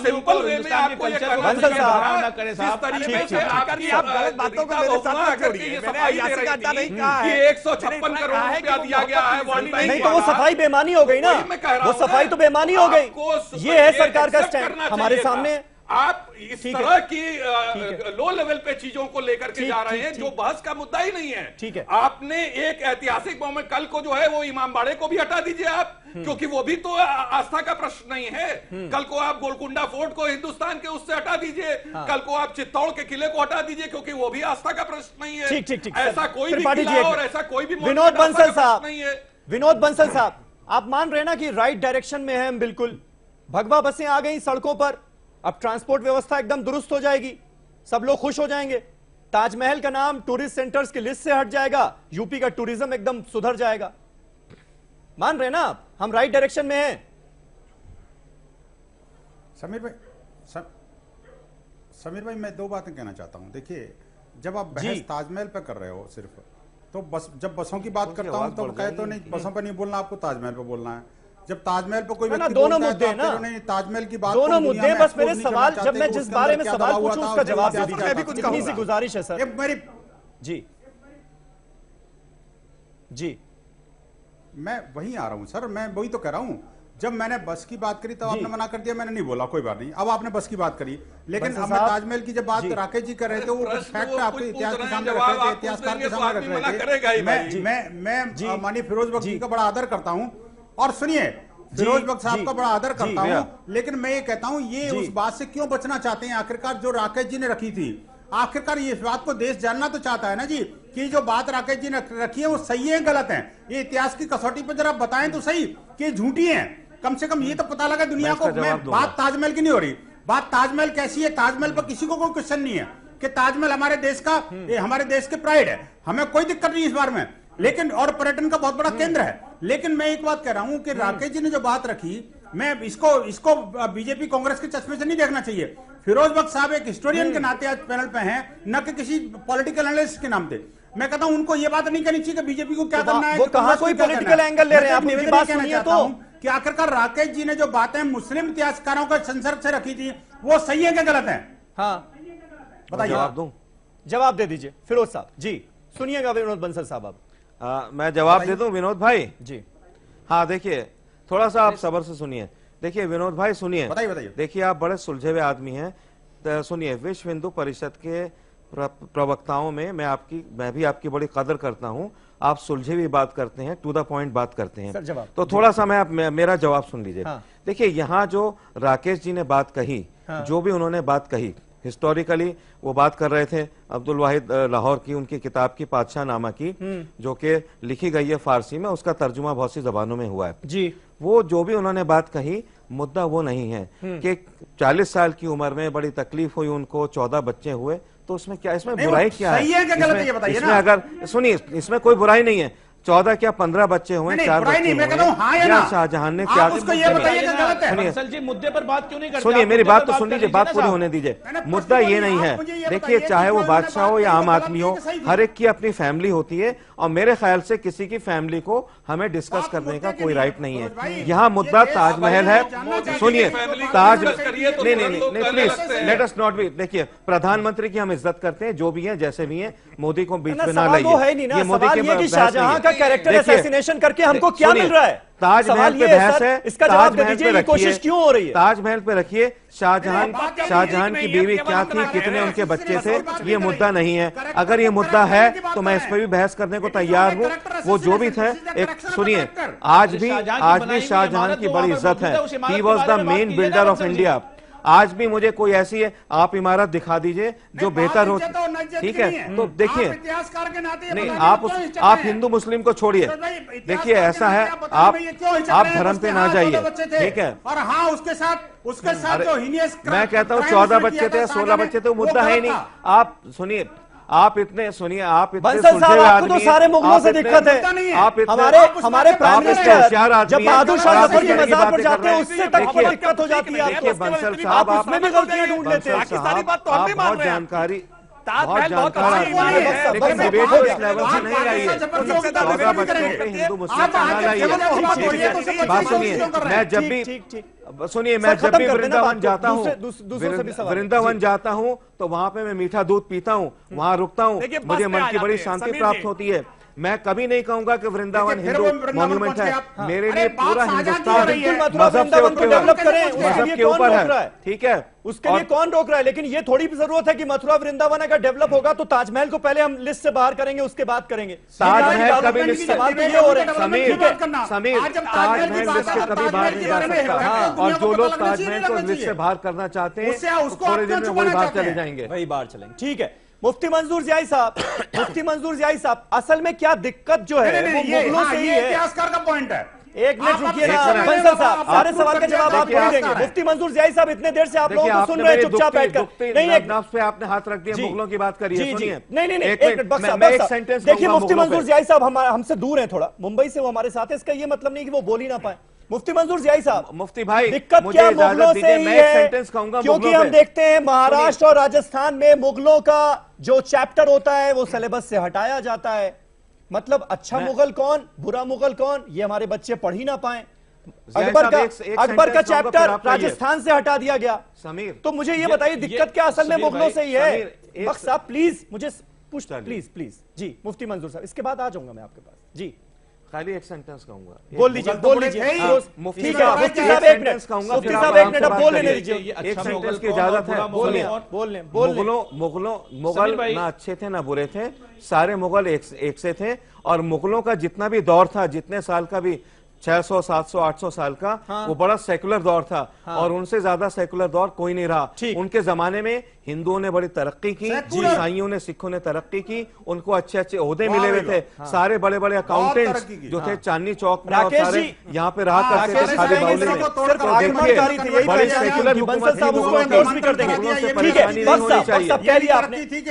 सिंपल वे में आपको ये करना चाहिए। जिस तरीके से आप गलत बातों को मेरे साथ ना जोड़िए। मैंने अय्याशी का अड्डा नहीं कहा है कि 156 करोड़ रुपया दिया गया है, नहीं तो वो सफाई बेईमानी हो गई ना, वो सफाई तो बेईमानी हो गई। ये है सरकार का स्टैंड हमारे सामने। आप इस तरह की लो लेवल पे चीजों को लेकर के जा रहे हैं जो बहस का मुद्दा ही नहीं है। ठीक है, आपने एक ऐतिहासिक मोमेंट कल को जो है वो इमामबाड़े को भी हटा दीजिए आप, क्योंकि वो भी तो आस्था का प्रश्न नहीं है। कल को आप गोलकुंडा फोर्ट को हिंदुस्तान के उससे हटा दीजिए, कल को आप चित्तौड़ के किले को हटा दीजिए, क्योंकि वो भी आस्था का प्रश्न नहीं है। ठीक ऐसा कोई भी किला और ऐसा कोई भी विनोद बंसल साहब नहीं है। विनोद बंसल साहब, आप मान रहे ना कि राइट डायरेक्शन में है हम बिल्कुल। भगवा बसें आ गई सड़कों पर, अब ट्रांसपोर्ट व्यवस्था एकदम दुरुस्त हो जाएगी, सब लोग खुश हो जाएंगे, ताजमहल का नाम टूरिस्ट सेंटर्स की लिस्ट से हट जाएगा, यूपी का टूरिज्म एकदम सुधर जाएगा। मान रहे ना हम राइट डायरेक्शन में हैं? समीर भाई मैं दो बातें कहना चाहता हूं। देखिए, जब आप बहस ताजमहल पे कर रहे हो सिर्फ, तो जब बसों की बात करता हूं तो कहे तो नहीं बसों पे नहीं बोलना, आपको ताजमहल पे बोलना है। जब ताजमहल पे कोई व्यक्ति दोनों बोलता मुद्दे है तो ना, नहीं ताजमहल की बात, दोनों मुद्दे। बस मेरे सवाल, जब मैं जिस बारे में सवाल हुआ पूछूं उसका जवाब दे दीजिए। इतनी सी गुजारिश है सर मेरी। जी मैं वहीं आ रहा हूं सर, मैं वही तो कह रहा हूं। जब मैंने बस की बात करी तब आपने मना कर दिया, मैंने नहीं बोला, कोई बात नहीं। अब आपने बस की बात करी, लेकिन अब मैं ताजमहल की जब बात राकेश जी कर रहे थे, वो फैक्ट आपके इतिहास के सामने रख रहे थे, इतिहासकार के सामने रख रहे थे। मैं माननीय फिरोज बख्श जी का बड़ा आदर करता हूं, और सुनिए, फिरोज बख्श साहब का बड़ा आदर करता हूं, लेकिन मैं ये कहता हूं ये उस बात से क्यों बचना चाहते हैं आखिरकार जो राकेश जी ने रखी थी। आखिरकार ये इस बात को देश जानना तो चाहता है ना जी कि जो बात राकेश जी ने रखी है वो सही है गलत है। ये इतिहास की कसौटी पर जरा बताएं तो सही कि झूठी है। कम से कम ये तो पता लगा दुनिया को। मैं बात ताजमहल की नहीं हो रही, बात ताजमहल कैसी है, ताजमहल पर किसी को कोई क्वेश्चन नहीं है कि ताजमहल हमारे देश का, हमारे देश के प्राइड है, हमें कोई दिक्कत नहीं इस बारे में, लेकिन और पर्यटन का बहुत बड़ा केंद्र है। लेकिन मैं एक बात कह रहा हूं कि राकेश जी ने जो बात रखी, मैं इसको बीजेपी कांग्रेस के चश्मे से नहीं देखना चाहिए। फिरोज बख्श साहब एक हिस्टोरियन के नाते आज पैनल पे हैं, न कि किसी पॉलिटिकल एनालिस्ट के नाम पे। मैं कहता हूं उनको ये बात नहीं कहनी चाहिए कि बीजेपी को क्या करना है, वो कहां कोई पॉलिटिकल एंगल ले रहे हैं। आपने बात सुनी है तो कि आखिरकार राकेश जी ने जो बातें मुस्लिम इतिहासकारों के संसर्ग से रखी थी वो सही है कि गलत है? हाँ बताइए, जवाब दे दीजिए फिरोज साहब जी। सुनिएगा विनोद बंसल साहब, अब मैं जवाब दे दूं विनोद भाई जी। हाँ देखिए, थोड़ा सा आप सब्र से सुनिए। देखिए विनोद भाई सुनिए, बताइए। देखिए आप बड़े सुलझे हुए आदमी हैं। सुनिए, विश्व हिंदू परिषद के प्रवक्ताओं में मैं भी आपकी बड़ी कदर करता हूं। आप सुलझे हुई बात करते हैं, टू द पॉइंट बात करते हैं। तो थोड़ा सा मेरा जवाब सुन लीजिए। हाँ। देखिए, यहाँ जो राकेश जी ने बात कही, हाँ। जो भी उन्होंने बात कही, हिस्टोरिकली वो बात कर रहे थे अब्दुल वाहिद लाहौर की, उनकी किताब की पातशाह नामा की, जो कि लिखी गई है फारसी में, उसका तर्जुमा बहुत सी जबानों में हुआ है जी। वो जो भी उन्होंने बात कही, मुद्दा वो नहीं है कि 40 साल की उम्र में बड़ी तकलीफ हुई उनको, 14 बच्चे हुए, तो उसमें क्या, इसमें बुराई क्या है? इसमें अगर सुनिए, इसमें कोई बुराई नहीं है। 14 क्या 15 बच्चे हुए, 4 बच्चे हुए, या शाहजहां ने क्या? सुनिए, मुद्दे पर बात क्यों नहीं करते? सुनिए, मेरी बात तो सुन लीजिए, बात पूरी होने दीजिए। मुद्दा ये नहीं है। देखिए, चाहे वो बादशाह हो या आम आदमी हो, हर एक की अपनी फैमिली होती है, और मेरे ख्याल से किसी की फैमिली को हमें डिस्कस करने का कोई राइट नहीं है। यहाँ मुद्दा ताजमहल है। सुनिए, नहीं please let us not be. देखिए, प्रधानमंत्री की हम इज्जत करते हैं, जो भी है जैसे भी है, मोदी को बीच में ना लाइए। ये मोदी के शाहजहां का कैरेक्टर असैसिनेशन करके हमको क्या मिल रहा है? ताजमहल पे बहस है, इसका जवाब दे दीजिए। ये कोशिश क्यों हो रही है? ताजमहल पे रखिए। शाहजहां की बीवी क्या थी, कितने उनके बच्चे थे, ये मुद्दा नहीं है। अगर ये मुद्दा है तो मैं इस पर भी बहस करने को तैयार हूँ। वो जो भी थे, एक सुनिए, आज भी शाहजहां की बड़ी इज्जत है। He was the main builder of India. आज भी मुझे कोई ऐसी है, आप इमारत दिखा दीजिए जो बेहतर हो, ठीक है? तो देखिए, नहीं, आप हिंदू मुस्लिम को छोड़िए, देखिए ऐसा है, आप धर्म पे ना जाइए, ठीक है? और हाँ, उसके साथ जो हीनियस, मैं कहता हूँ 14 बच्चे थे, 16 बच्चे थे, वो मुद्दा है ही नहीं। आप सुनिए, आप इतने बंसल साहब, आपको तो सारे मुगलों से दिक्कत है। आप हमारे प्राइम मिनिस्टर जब बहादुर शाह जफर की मज़ार पर जाते हैं, उससे तक दिक्कत हो जाती है आपको। बंसल साहब, आप उसमें भी गलतियां ढूंढ लेते हैं। पाकिस्तानी बात तो हम भी मान रहे हैं। जानकारी ताजमहल बहुत अच्छा, लेकिन डिबेट तो इस लेवल से नहीं आई है। 14 बच्चों पे हिंदू मुस्लिम का ना लाइए। बात सुनिए, मैं जब भी वृंदावन जाता हूँ, वृंदावन जाता हूँ तो वहां पे मैं मीठा दूध पीता हूँ, वहां रुकता हूँ, मुझे मन की बड़ी शांति प्राप्त होती है। मैं कभी नहीं कहूंगा कि वृंदावन हिंदू मॉन्यूमेंट है, मेरे लिए पूरा हिंदुस्तान मजहब के ऊपर है, ठीक है? उसके लिए कौन रोक रहा है? लेकिन ये थोड़ी भी जरूरत है कि मथुरा वृंदावन अगर डेवलप होगा तो ताजमहल को पहले हम लिस्ट से बाहर करेंगे, उसके बाद करेंगे। ताजमहल कभी लिस्ट से बाहर नहीं हो रहे, समीर, ताजमहल लिस्ट से कभी बाहर नहीं जा सकता। और जो लोग ताजमहल को लिस्ट से बाहर करना चाहते हैं, थोड़े दिन में वही बाहर चले जाएंगे, वही बाहर चलेंगे, ठीक है? मुफ्ती मंजूर ज़ियाई साहब, मुफ्ती मंजूर ज़ियाई साहब, असल में क्या दिक्कत जो है वो मुगलों से ही है। इतिहासकार का पॉइंट है। एक मिनट रुकिए ना बंसल साहब, सारे सवाल का जवाब आप नहीं देंगे। मुफ्ती मंजूर ज़ियाई साहब, इतने देर से आप लोगों को सुन रहे हैं चुपचाप बैठकर। नहीं, एक नफ्स पे आपने हाथ रख दिया, मुगलों की बात करिए, सुनिए। नहीं, एक मिनट बख्श साहब, देखिए मुफ्ती मंजूर ज़ियाई साहब हमसे दूर हैं थोड़ा, मुंबई से वो हमारे साथ है, इसका ये मतलब नहीं कि वो बोल ही ना पाए। मुफ्ती मंजूर ज़ियाई साहब, मुफ्ती भाई, दिक्कत क्या मुगलों से ही है? क्योंकि हम देखते हैं महाराष्ट्र और राजस्थान में मुगलों का जो चैप्टर होता है वो सिलेबस से हटाया जाता है। मतलब अच्छा मुगल कौन, बुरा मुगल कौन, ये हमारे बच्चे पढ़ ही ना पाए। अकबर का चैप्टर राजस्थान से हटा दिया गया। समीर, तो मुझे ये बताइए दिक्कत क्या असल में मुगलों से ही है? बख्श साहब प्लीज मुझे पूछ, प्लीज जी। मुफ्ती मंजूर साहब, इसके बाद आ जाऊंगा मैं आपके पास जी। खाली एक सेंटेंस कहूंगा, बोल लीजिए, बोल लीजिए। ठीक है, मुफ्ती साहब एक मिनट, मुफ्ती साहब एक मिनट, अब बोल लेने दीजिए। एक सेंटेंस की इजाजत है, बोलने। मुगल ना अच्छे थे ना बुरे थे, सारे मुगल एक से थे। और मुगलों का जितना भी दौर था, जितने साल का भी, 600, 700, 800 साल का, वो बड़ा सेकुलर दौर था। और उनसे ज्यादा सेकुलर दौर कोई नहीं रहा। उनके जमाने में हिंदुओं ने बड़ी तरक्की की, ईसाइयों ने, सिखों ने तरक्की की, उनको अच्छे अच्छे ओहदे मिले हुए थे। सारे बड़े बड़े अकाउंटेंट्स जो थे चांदनी चौक में, और सारे यहाँ पे रहा करते थे खाली बाउली में। तो बड़ी सेकुलर हुकूमत थी मुगलों की।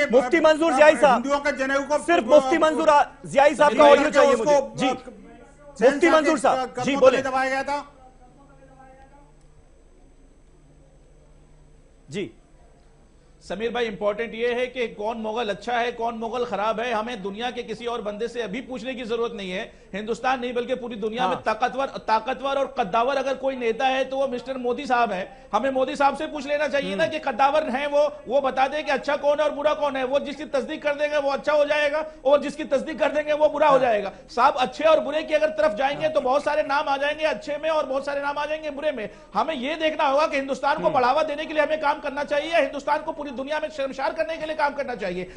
मुफ्ती मंजूर ज़ियाई साहब, सिर्फ मुफ्ती मंजूर ज़ियाई साहब का ऑडियो चाहिए मुझे जी। मुफ्ती मंजूर साहब जी बोले। दबाया गया था जी। समीर भाई, इंपॉर्टेंट ये है कि कौन मुगल अच्छा है, कौन मुगल खराब है, हमें दुनिया के किसी और बंदे से अभी पूछने की जरूरत नहीं है। हिंदुस्तान नहीं बल्कि पूरी दुनिया में ताकतवर और कद्दावर अगर कोई नेता है तो वो मिस्टर मोदी साहब है। हमें मोदी साहब से पूछ लेना चाहिए ना कि कद्दावर हैं वो बता दें कि अच्छा कौन है और बुरा कौन है। वो जिसकी तस्दीक कर देंगे वो अच्छा हो जाएगा, और जिसकी तस्दीक कर देंगे वो बुरा हो जाएगा। साहब अच्छे और बुरे की अगर तरफ जाएंगे तो बहुत सारे नाम आ जाएंगे अच्छे में, और बहुत सारे नाम आ जाएंगे बुरे में। हमें यह देखना होगा कि हिंदुस्तान को बढ़ावा देने के लिए हमें काम करना चाहिए, हिंदुस्तान को पूरी दुनिया में शर्मसार करने के लिए काम करना चाहिए।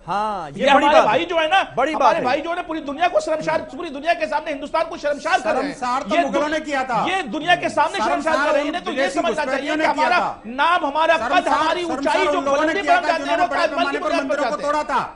हाँ, ये हमारे भाई जो है ना, बड़ी बात है। भाई जो है पूरी दुनिया को शर्मसार, पूरी दुनिया के सामने हिंदुस्तान को शर्मसार कर रहे हैं। ये मुगलों ने किया था, ये दुनिया के सामने शर्मसार कर रहे हैं। तो ये समझना चाहिए कि हमारा नाम, हमारा कद, हमारी ऊंचाई जो बुलंदी पर हम जाते हैं वो ताजमहल की बुनियाद पर जाते हैं।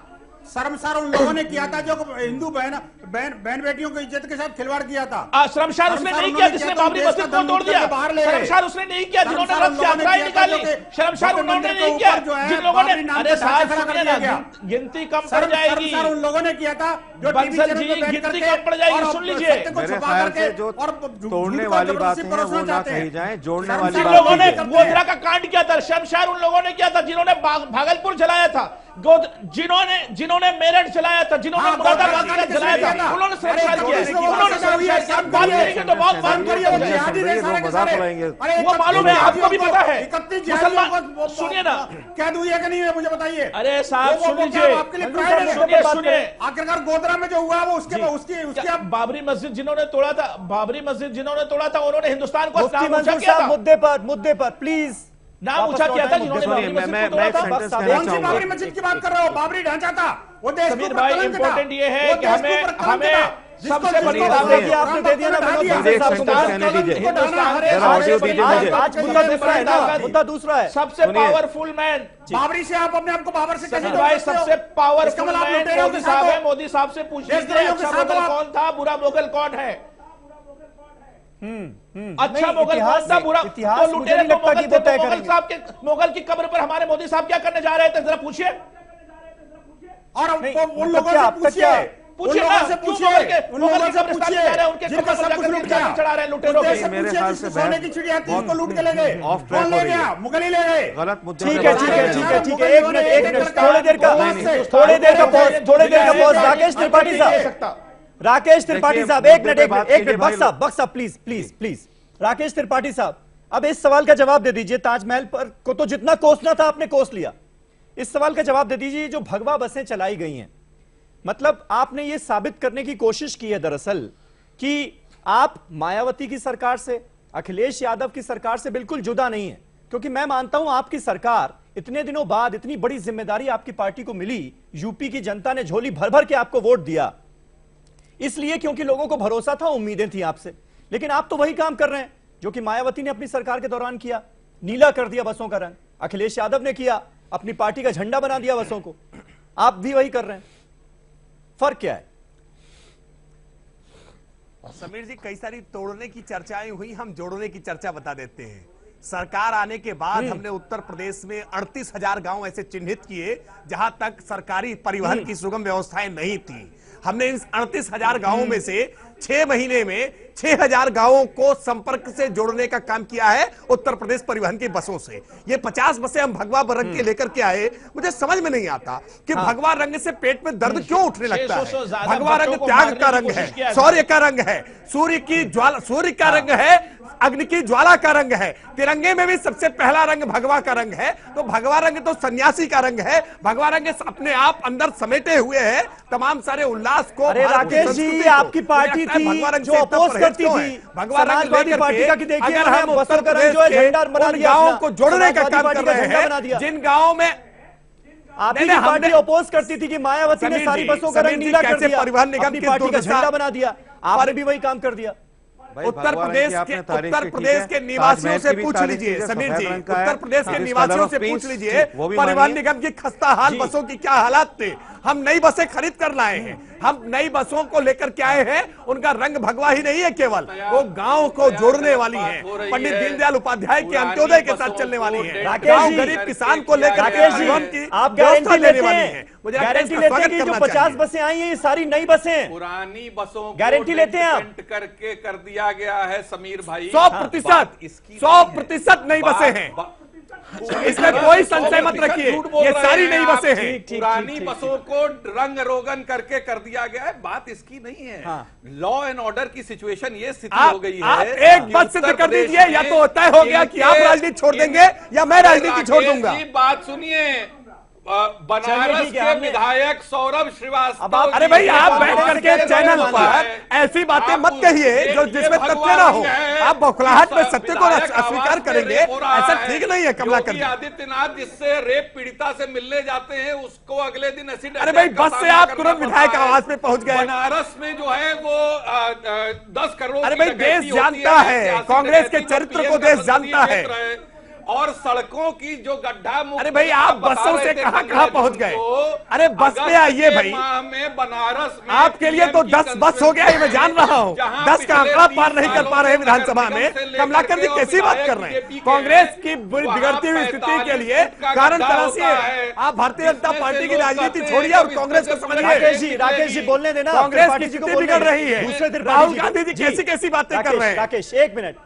शर्मसार उन लोगों ने किया था जो हिंदू बहन बेटियों की इज्जत के साथ खिलवाड़ किया था। शर्मसार उसने नहीं किया जिसने बाबरी मस्जिद को तोड़ दिया। शर्मसार उसने नहीं किया जिन्होंने रथ यात्राएं निकाली। शर्मसार उन्होंने नहीं किया जिन लोगों ने, अरे साहब सुनिए ना, गिनती कम पड़ जाएगी। उन लोगों ने किया था जो बंसल जी, गिनती कम पड़ जाएगी, सुन लीजिए। मेरे ख्याल से जो तोड़ने वाली बात है वो ना कही जाए, जोड़ने वाली जिन लोगों ने गोधरा का कांड किया था, शर्मसार उन लोगों ने किया था जिन्होंने भागलपुर जलाया था, जिन्होंने मेरठ जलाया था, जिन्होंने मुरादाबाद जलाया था, उन्होंने शर्मसार किया। उन्होंने शर्मसार बात करेंगे तो बहुत बात करिए, वो मालूम है, आपको भी पता है। मुसलमान सुनिए ना, क्या दूँ कि नहीं है मुझे बताइए। अरे साहब सुन लीजिए, सुनिए। आखिरकार गोधरा में जो हुआ वो उसके बाबरी मस्जिद जिन्होंने तोड़ा था, उन्होंने हिंदुस्तान को मुद्दे पर प्लीज नाम ऊंचा किया था जिन्होंने बाबरी मस्जिद की बात कर रहा हूँ। बाबरी ढांचा था वो देश। समीर भाई, इंपॉर्टेंट ये है कि हमें सबसे बड़ी आपने दे दिया ना आज मुद्दा दूसरा है ना, मुद्दा दूसरा है। सबसे पावरफुल मैन बाबरी से आप अपने आपको बाबर से कैसे भाई, सबसे पावरफुल मैन मोदी साहब है। मोदी साहब से पूछिए अच्छा मुगल कौन था, बुरा मुगल कौन है? अच्छा मुगल कौन था, बुरा तो लुटेरे तो मुगल की कब्र पर हमारे मोदी साहब क्या करने जा रहे थे, जरा पूछिए। और उन लोगों से पूछिए, उनके जिनका सब कुछ लूट गया, चढ़ा रहे लुटेरों पे। मेरे ख्याल से सोने की चिड़िया थी, उसको लूट के ले गए। कौन ले गया? मुगल ही ले गए। गलत मुद्दा। ठीक है, एक मिनट, थोड़ी देर का पॉज। राकेश त्रिपाठी साहब एक मिनट, बक्स साहब प्लीज। राकेश त्रिपाठी साहब, अब इस सवाल का जवाब दे दीजिए। ताजमहल पर को तो जितना कोसना था आपने कोस लिया, इस सवाल का जवाब दे दीजिए। जो भगवा बसें चलाई गई हैं, मतलब आपने ये साबित करने की कोशिश की है दरअसल कि आप मायावती की सरकार से, अखिलेश यादव की सरकार से बिल्कुल जुदा नहीं है। क्योंकि मैं मानता हूं आपकी सरकार इतने दिनों बाद, इतनी बड़ी जिम्मेदारी आपकी पार्टी को मिली, यूपी की जनता ने झोली भर भर के आपको वोट दिया, इसलिए क्योंकि लोगों को भरोसा था, उम्मीदें थी आपसे। लेकिन आप तो वही काम कर रहे हैं जो कि मायावती ने अपनी सरकार के दौरान किया, नीला कर दिया बसों का रंग। अखिलेश यादव ने किया, अपनी पार्टी का झंडा बना दिया बसों को। आप भी वही कर रहे हैं, फर्क क्या है? समीर जी, कई सारी तोड़ने की चर्चाएं हुई, हम जोड़ने की चर्चा बता देते हैं। सरकार आने के बाद हमने उत्तर प्रदेश में 38,000 गांव ऐसे चिन्हित किए जहां तक सरकारी परिवहन की सुगम व्यवस्थाएं नहीं थी। हमने इन 38,000 गांवों में से 6 महीने में 6,000 गांवों को संपर्क से जोड़ने का काम किया है उत्तर प्रदेश परिवहन की बसों से। ये 50 बसें हम भगवा रंग के लेकर के आए। मुझे समझ में नहीं आता कि भगवा रंग से पेट में दर्द क्यों उठने लगता है। भगवा रंग त्याग का रंग है, शौर्य का रंग है, सूर्य का रंग है, अग्नि की ज्वाला का रंग है। तिरंगे में भी सबसे पहला रंग भगवा का रंग है। तो भगवा रंग तो सन्यासी का रंग है। भगवा रंग अपने आप अंदर समेटे हुए है तमाम सारे उल्लास को। अरे राकेश जी, आपकी पार्टी थी जो अपोज करती थी भगवा रंग पार्टी का, कि देखिए अगर हम उत्तर प्रदेश के गांवों को जोड़ने का काम कर रहे हैं, जिन गाँव में आपकी पार्टी अपोज करती थी कि मायावती ने सारी बसों का रंग नीला कर दिया, परिवहन निगम की पार्टी का झंडा बना दिया, आपने भी वही काम कर दिया। उत्तर प्रदेश के निवासियों से पूछ लीजिए समीर जी, उत्तर प्रदेश के निवासियों से पूछ लीजिए परिवहन निगम की खस्ता हाल बसों की क्या हालात थे। हम नई बसें खरीद कर लाए हैं, हम नई बसों को लेकर के आए हैं। उनका रंग भगवा ही नहीं है, केवल वो गांव को जोड़ने वाली है, पंडित दीनदयाल उपाध्याय के अंत्योदय के साथ चलने वाली है। गांव गरीब किसान को लेकर के आप गारंटी लेने वाली है, गारंटी लेते हैं कि जो 50 बसें आई हैं ये सारी नई बसें, पुरानी बसों गारंटी लेते हैं आप करके कर दिया गया है समीर भाई। 100% नई बसें हैं, इसमें कोई संशय मत रखिए, ये सारी नई बसें हैं। पुरानी बसों को रंग रोगन करके कर दिया गया है, बात इसकी नहीं है। लॉ एंड ऑर्डर की सिचुएशन ये स्थिति हो गई है। आप एक बात सिद्ध कर दीजिए, या तो तय हो गया कि आप राजनीति छोड़ देंगे या मैं राजनीति छोड़ दूंगा। बात सुनिए, बनारस के विधायक सौरभ श्रीवास्तव, अरे भाई आप बैठ करके चैनल पर ऐसी बातें मत कहिए जो जिसमें तथ्य ना हो। आप बौखलाहट में सत्य को अस्वीकार करेंगे, ऐसा ठीक नहीं है। कमलाकर आदित्यनाथ जिससे रेप पीड़िता से मिलने जाते हैं उसको अगले दिन एसिड। अरे भाई बस से आप तुरंत विधायक आवास पे पहुंच गए। बनारस में जो है वो 10 करोड़। अरे भाई देश जानता है, कांग्रेस के चरित्र को देश जानता है। और सड़कों की जो गड्ढा मुक्त। अरे भाई आप बसों से कहां पहुंच गए? अरे बस पे आइए भाई। में बनारस में आपके लिए तो 10 बस हो गया है, मैं जान रहा हूं। 10 का आंकड़ा पार नहीं कर पा रहे विधानसभा में। कमलाकर जी कैसी बात कर रहे हैं? कांग्रेस की बिगड़ती हुई स्थिति के लिए कारण तलाशिए। आप भारतीय जनता पार्टी की राजनीति छोड़िए और कांग्रेस को समझिए। राकेश जी बोलने देना, कांग्रेस की स्थिति बिगड़ रही है। राहुल गांधी जी कैसी कैसी बातें कर रहे हैं। राकेश एक मिनट,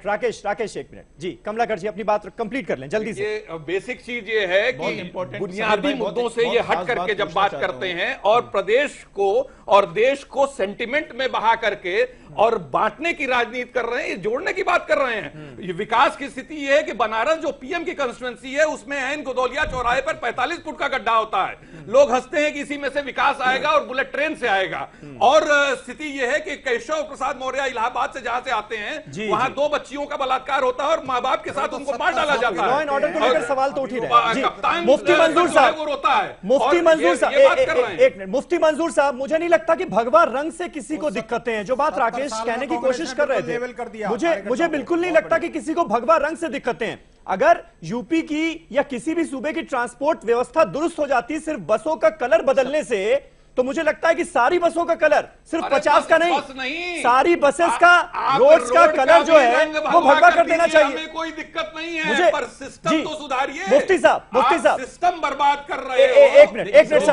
राकेश एक मिनट जी। कमलाकर जी अपनी बात कंप्लीट कर लें जल्दी से। ये बेसिक चीज ये है कि बुनियादी मुद्दों से ये हट करके जब बात करते हैं और प्रदेश को और देश को सेंटिमेंट में बहा करके और बांटने की राजनीति कर रहे हैं, ये जोड़ने की बात कर रहे हैं। ये विकास की स्थिति ये है कि बनारस जो पीएम की कंस्टिट्यूएंसी है उसमें ऐन गोदौलिया चौराहे पर 45 फुट का गड्ढा होता है। लोग हंसते हैं कि इसी में से विकास आएगा और बुलेट ट्रेन से आएगा। और स्थिति यह है कि केशव प्रसाद मौर्य इलाहाबाद से जहां से आते हैं वहां 2 बच्चियों का बलात्कार होता है और मां बाप के साथ उनको मार डाला जाता है। लॉ एंड ऑर्डर को लेकर सवाल तो उठ ही रहे हैं। जी, कप्तान मुफ्ती मंजूर जो है साहब, वो रोता है। मुफ्ती और मंजूर ये साहब, बात कर रहे हैं। एक मिनट, मुफ्ती मंजूर साहब, मुझे नहीं लगता कि भगवा रंग से किसी को दिक्कतें हैं, जो बात राकेश कहने की कोशिश कर रहे थे। मुझे बिल्कुल नहीं लगता कि किसी को भगवा रंग से दिक्कतें हैं। अगर यूपी की या किसी भी सूबे की ट्रांसपोर्ट व्यवस्था दुरुस्त हो जाती सिर्फ बसों का कलर बदलने से, तो मुझे लगता है कि सारी बसों का कलर सिर्फ 50 का नहीं, सारी बसेस का रोड्स का कलर जो है वो भगवा कर देना चाहिए। हमें कोई दिक्कत नहीं है, मुझे पर सिस्टम तो सुधारिए। मुफ्ती साहब सिस्टम बर्बाद कर रहे हो। एक मिनट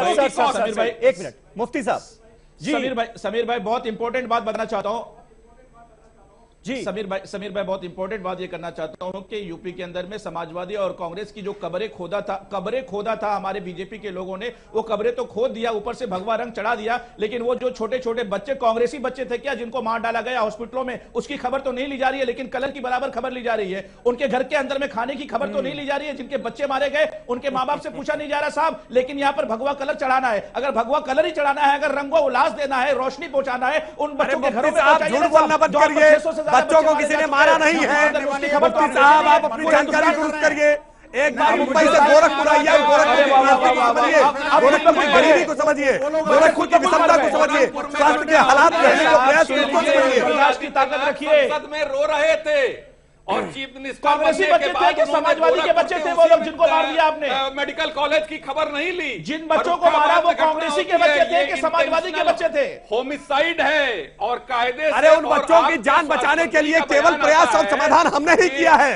समीर भाई, एक मिनट मुफ्ती साहब जी। समीर भाई बहुत इंपॉर्टेंट बात बताना चाहता हूं जी। समीर भाई बहुत इंपॉर्टेंट बात ये करना चाहता हूं कि यूपी के अंदर में समाजवादी और कांग्रेस की जो कब्रें खोदा था हमारे बीजेपी के लोगों ने, वो कब्रें तो खोद दिया, ऊपर से भगवा रंग चढ़ा दिया। लेकिन वो जो छोटे छोटे बच्चे, कांग्रेसी बच्चे थे क्या, जिनको मार डाला गया हॉस्पिटलों में, उसकी खबर तो नहीं ली जा रही है, लेकिन कलर की बराबर खबर ली जा रही है। उनके घर के अंदर में खाने की खबर तो नहीं ली जा रही है, जिनके बच्चे मारे गए उनके माँ बाप से पूछा नहीं जा रहा साहब, लेकिन यहाँ पर भगवा कलर चढ़ाना है। अगर भगवा कलर ही चढ़ाना है, अगर रंगों उल्लास देना है, रोशनी पहुंचाना है, उन बच्चों के घरों में झूठ बोलना बंद करिए। बच्चों को किसी ने मारा नहीं है। मुफ्ती साहब, आप अपनी जानकारी दुरुस्त करिए। एक बार मुंबई से गोरखपुर आइए, गोरखपुर की गरीबी को समझिए, गोरखपुर की विषमता को समझिए, स्वास्थ्य के हालात रहने को प्रयास की ताकत रखिए। संसद में रो रहे थे और चीफ मिनिस्टर कांग्रेसी बच्चे थे कि समाजवादी के बच्चे थे वो लोग जिनको मार दिया आपने? मेडिकल कॉलेज की खबर नहीं ली। जिन बच्चों को मारा वो कांग्रेसी के बच्चे थे कि समाजवादी के बच्चे थे? होमिसाइड है और कायदे। अरे उन बच्चों की जान बचाने के लिए केवल प्रयास और समाधान हमने ही किया है।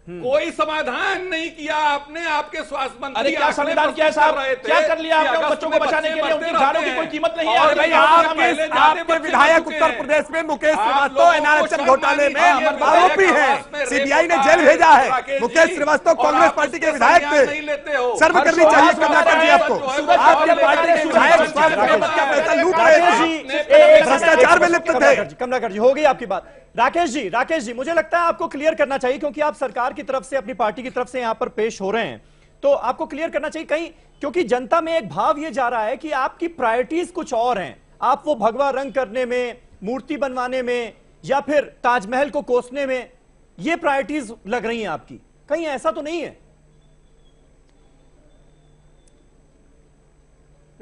कोई समाधान नहीं किया आपने। आपके स्वास्थ्य मंत्री, अरे क्या समाधान किया साहब, क्या कर लिया आपने बच्चों को बचाने के लिए? उनकी जानों की कोई कीमत नहीं है। और भाई आपके विधायक उत्तर प्रदेश में मुकेश श्रीवास्तव एनआरएचएम घोटाले में आरोपी है, सीबीआई ने जेल भेजा है। मुकेश श्रीवास्तव कांग्रेस पार्टी के विधायक थे, शर्म करनी चाहिए कर्नाटक जी आपको। आपके पार्टी के विधायक का पैसा लूट रहे थे, भ्रष्टाचार में लिप्त थे। कमलाकर जी, हो गई आपकी बात। राकेश जी, मुझे लगता है आपको क्लियर करना चाहिए, क्योंकि आप सरकार की तरफ से, अपनी पार्टी की तरफ से यहां पर पेश हो रहे हैं, तो आपको क्लियर करना चाहिए कहीं, क्योंकि जनता में एक भाव यह जा रहा है कि आपकी प्रायोरिटीज कुछ और हैं। आप वो भगवा रंग करने में, मूर्ति बनवाने में, या फिर ताजमहल को कोसने में, ये प्रायोरिटीज लग रही हैं आपकी। कहीं ऐसा तो नहीं है?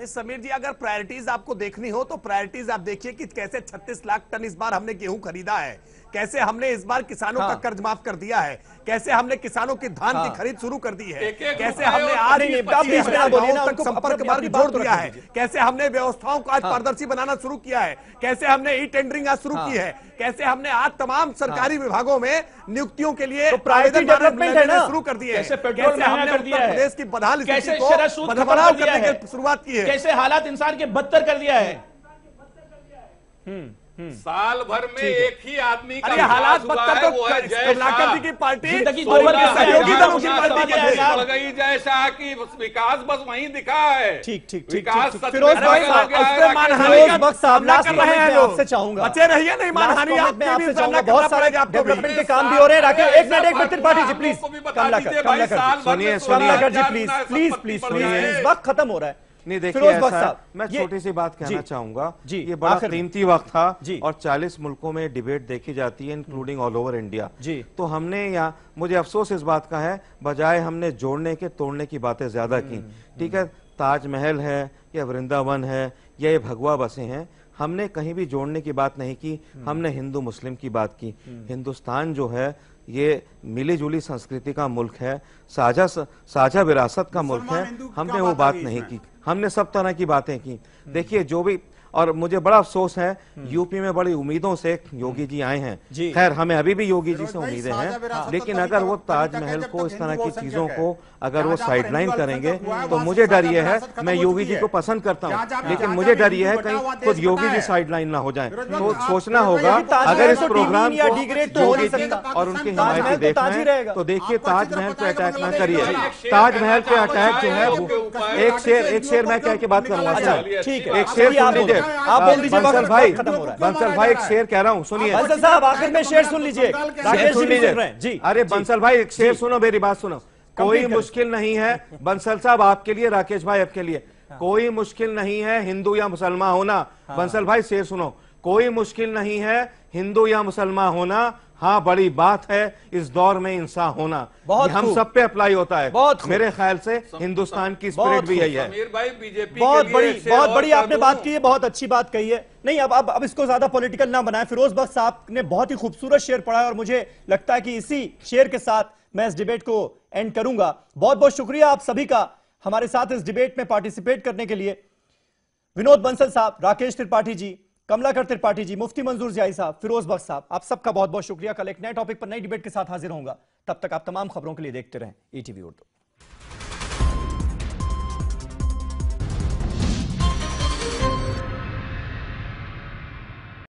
समीर जी, अगर प्रायोरिटीज आपको देखनी हो तो प्रायोरिटीज आप देखिए कि कैसे 36 लाख टन इस बार हमने गेहूं खरीदा है, कैसे हमने इस बार किसानों का कर्ज माफ कर दिया है, कैसे हमने किसानों की धान की खरीद शुरू कर दी है, कैसे हमने आज 25,000 गांवों तक संपर्क मार्ग जोड़ दिया है, कैसे हमने व्यवस्थाओं को आज पारदर्शी बनाना शुरू किया है, कैसे हमने ई टेंडरिंग आज शुरू की है, कैसे हमने आज तमाम सरकारी विभागों में नियुक्तियों के लिए आवेदन शुरू कर दिए, कैसे हमने उत्तर प्रदेश की बदहाल स्थिति को बदलाव करने की शुरुआत की है, कैसे हालात इंसान के बदतर कर दिया है। साल भर में एक ही आदमी का हालात बदतर तो कमलाकर जी की पार्टी सहयोगी दलों की पार्टी के थे। बढ़ गई जय शाह की विकास बस वहीं दिखा है। ठीक विकास फिरोज बख्श साहब, लास्ट में मैं आपसे चाहूंगा, बचे रहिए, नहीं मानहानि आपसे चाहूंगा, बहुत सारे डेवलपमेंट के काम भी हो रहे हैं। राकेश, एक minute Tripathi ji please, Kamlakar ji please, वक्त खत्म हो रहा है। नहीं देखिए, ऐसा मैं छोटी सी बात कहना चाहूंगा, ये बड़ा कीमती वक्त था और 40 मुल्कों में डिबेट देखी जाती है, इंक्लूडिंग ऑल ओवर इंडिया। तो हमने यहाँ, मुझे अफसोस इस बात का है, बजाय हमने जोड़ने के तोड़ने की बातें ज्यादा की। ठीक है, ताजमहल है या वृंदावन है या ये भगवा बसें हैं, हमने कहीं भी जोड़ने की बात नहीं की, हमने हिंदू मुस्लिम की बात की। हिंदुस्तान जो है ये मिली जुली संस्कृति का मुल्क है, साझा विरासत का मुल्क है, हमने वो बात नहीं की, हमने सब तरह की बातें की। देखिए जो भी, और मुझे बड़ा अफसोस है, यूपी में बड़ी उम्मीदों से योगी जी आए हैं, खैर हमें अभी भी योगी जी से उम्मीदें हैं, लेकिन अगर वो ताजमहल को, इस तरह की चीजों को अगर वो साइडलाइन करेंगे तो मुझे डर ये है, मैं योगी जी को पसंद करता हूँ, लेकिन मुझे डर ये है कहीं खुद योगी जी साइडलाइन ना हो जाए। तो सोचना होगा, अगर इस प्रोग्राम को योगी जी और उनकी हिमायती देख रहे हैं तो देखिए ताजमहल पे अटैक ना करिए। ताजमहल पे अटैक जो है, एक शेर मैं कह के बात करूंगा, ठीक है, एक शेर सुन लीजिए आप बोल दीजिए, बंसल भाई एक शेर कह रहा हूँ, सुनिए। बंसल साहब आखिर में शेर सुन लीजिए, राकेश जी सुन रहे हैं जी। अरे बंसल भाई एक शेर सुनो, मेरी बात सुनो। कोई मुश्किल नहीं है बंसल साहब आपके लिए, राकेश भाई आपके लिए, कोई मुश्किल नहीं है हिंदू या मुसलमान होना। बंसल भाई शेर सुनो, कोई मुश्किल नहीं है हिंदू या मुसलमान होना, हाँ बड़ी बात है इस दौर में इंसान होना, बहुत ये हम खूब। सब पे अप्लाई होता है। बहुत खूब। मेरे ख्याल से हिंदुस्तान की स्पिरिट भी यही है। समीर भाई बीजेपी बहुत के लिए बड़ी एक शेर और कर आपने दूं। बात की है, बहुत अच्छी बात कही है। नहीं अब इसको ज्यादा पॉलिटिकल ना बनाएं। फिरोज बख्श साहब ने बहुत ही खूबसूरत शेर पढ़ा है और मुझे लगता है कि इसी शेर के साथ मैं इस डिबेट को एंड करूंगा। बहुत बहुत शुक्रिया आप सभी का हमारे साथ इस डिबेट में पार्टिसिपेट करने के लिए। विनोद बंसल साहब, राकेश त्रिपाठी जी, कमलाकर त्रिपाठी जी, मुफ्ती मंजूर जियाई साहब, फिरोज बख्श साहब, आप सबका बहुत बहुत शुक्रिया। कल एक नए टॉपिक पर नई डिबेट के साथ हाजिर होऊंगा। तब तक आप तमाम खबरों के लिए देखते रहें ETV उर्दू।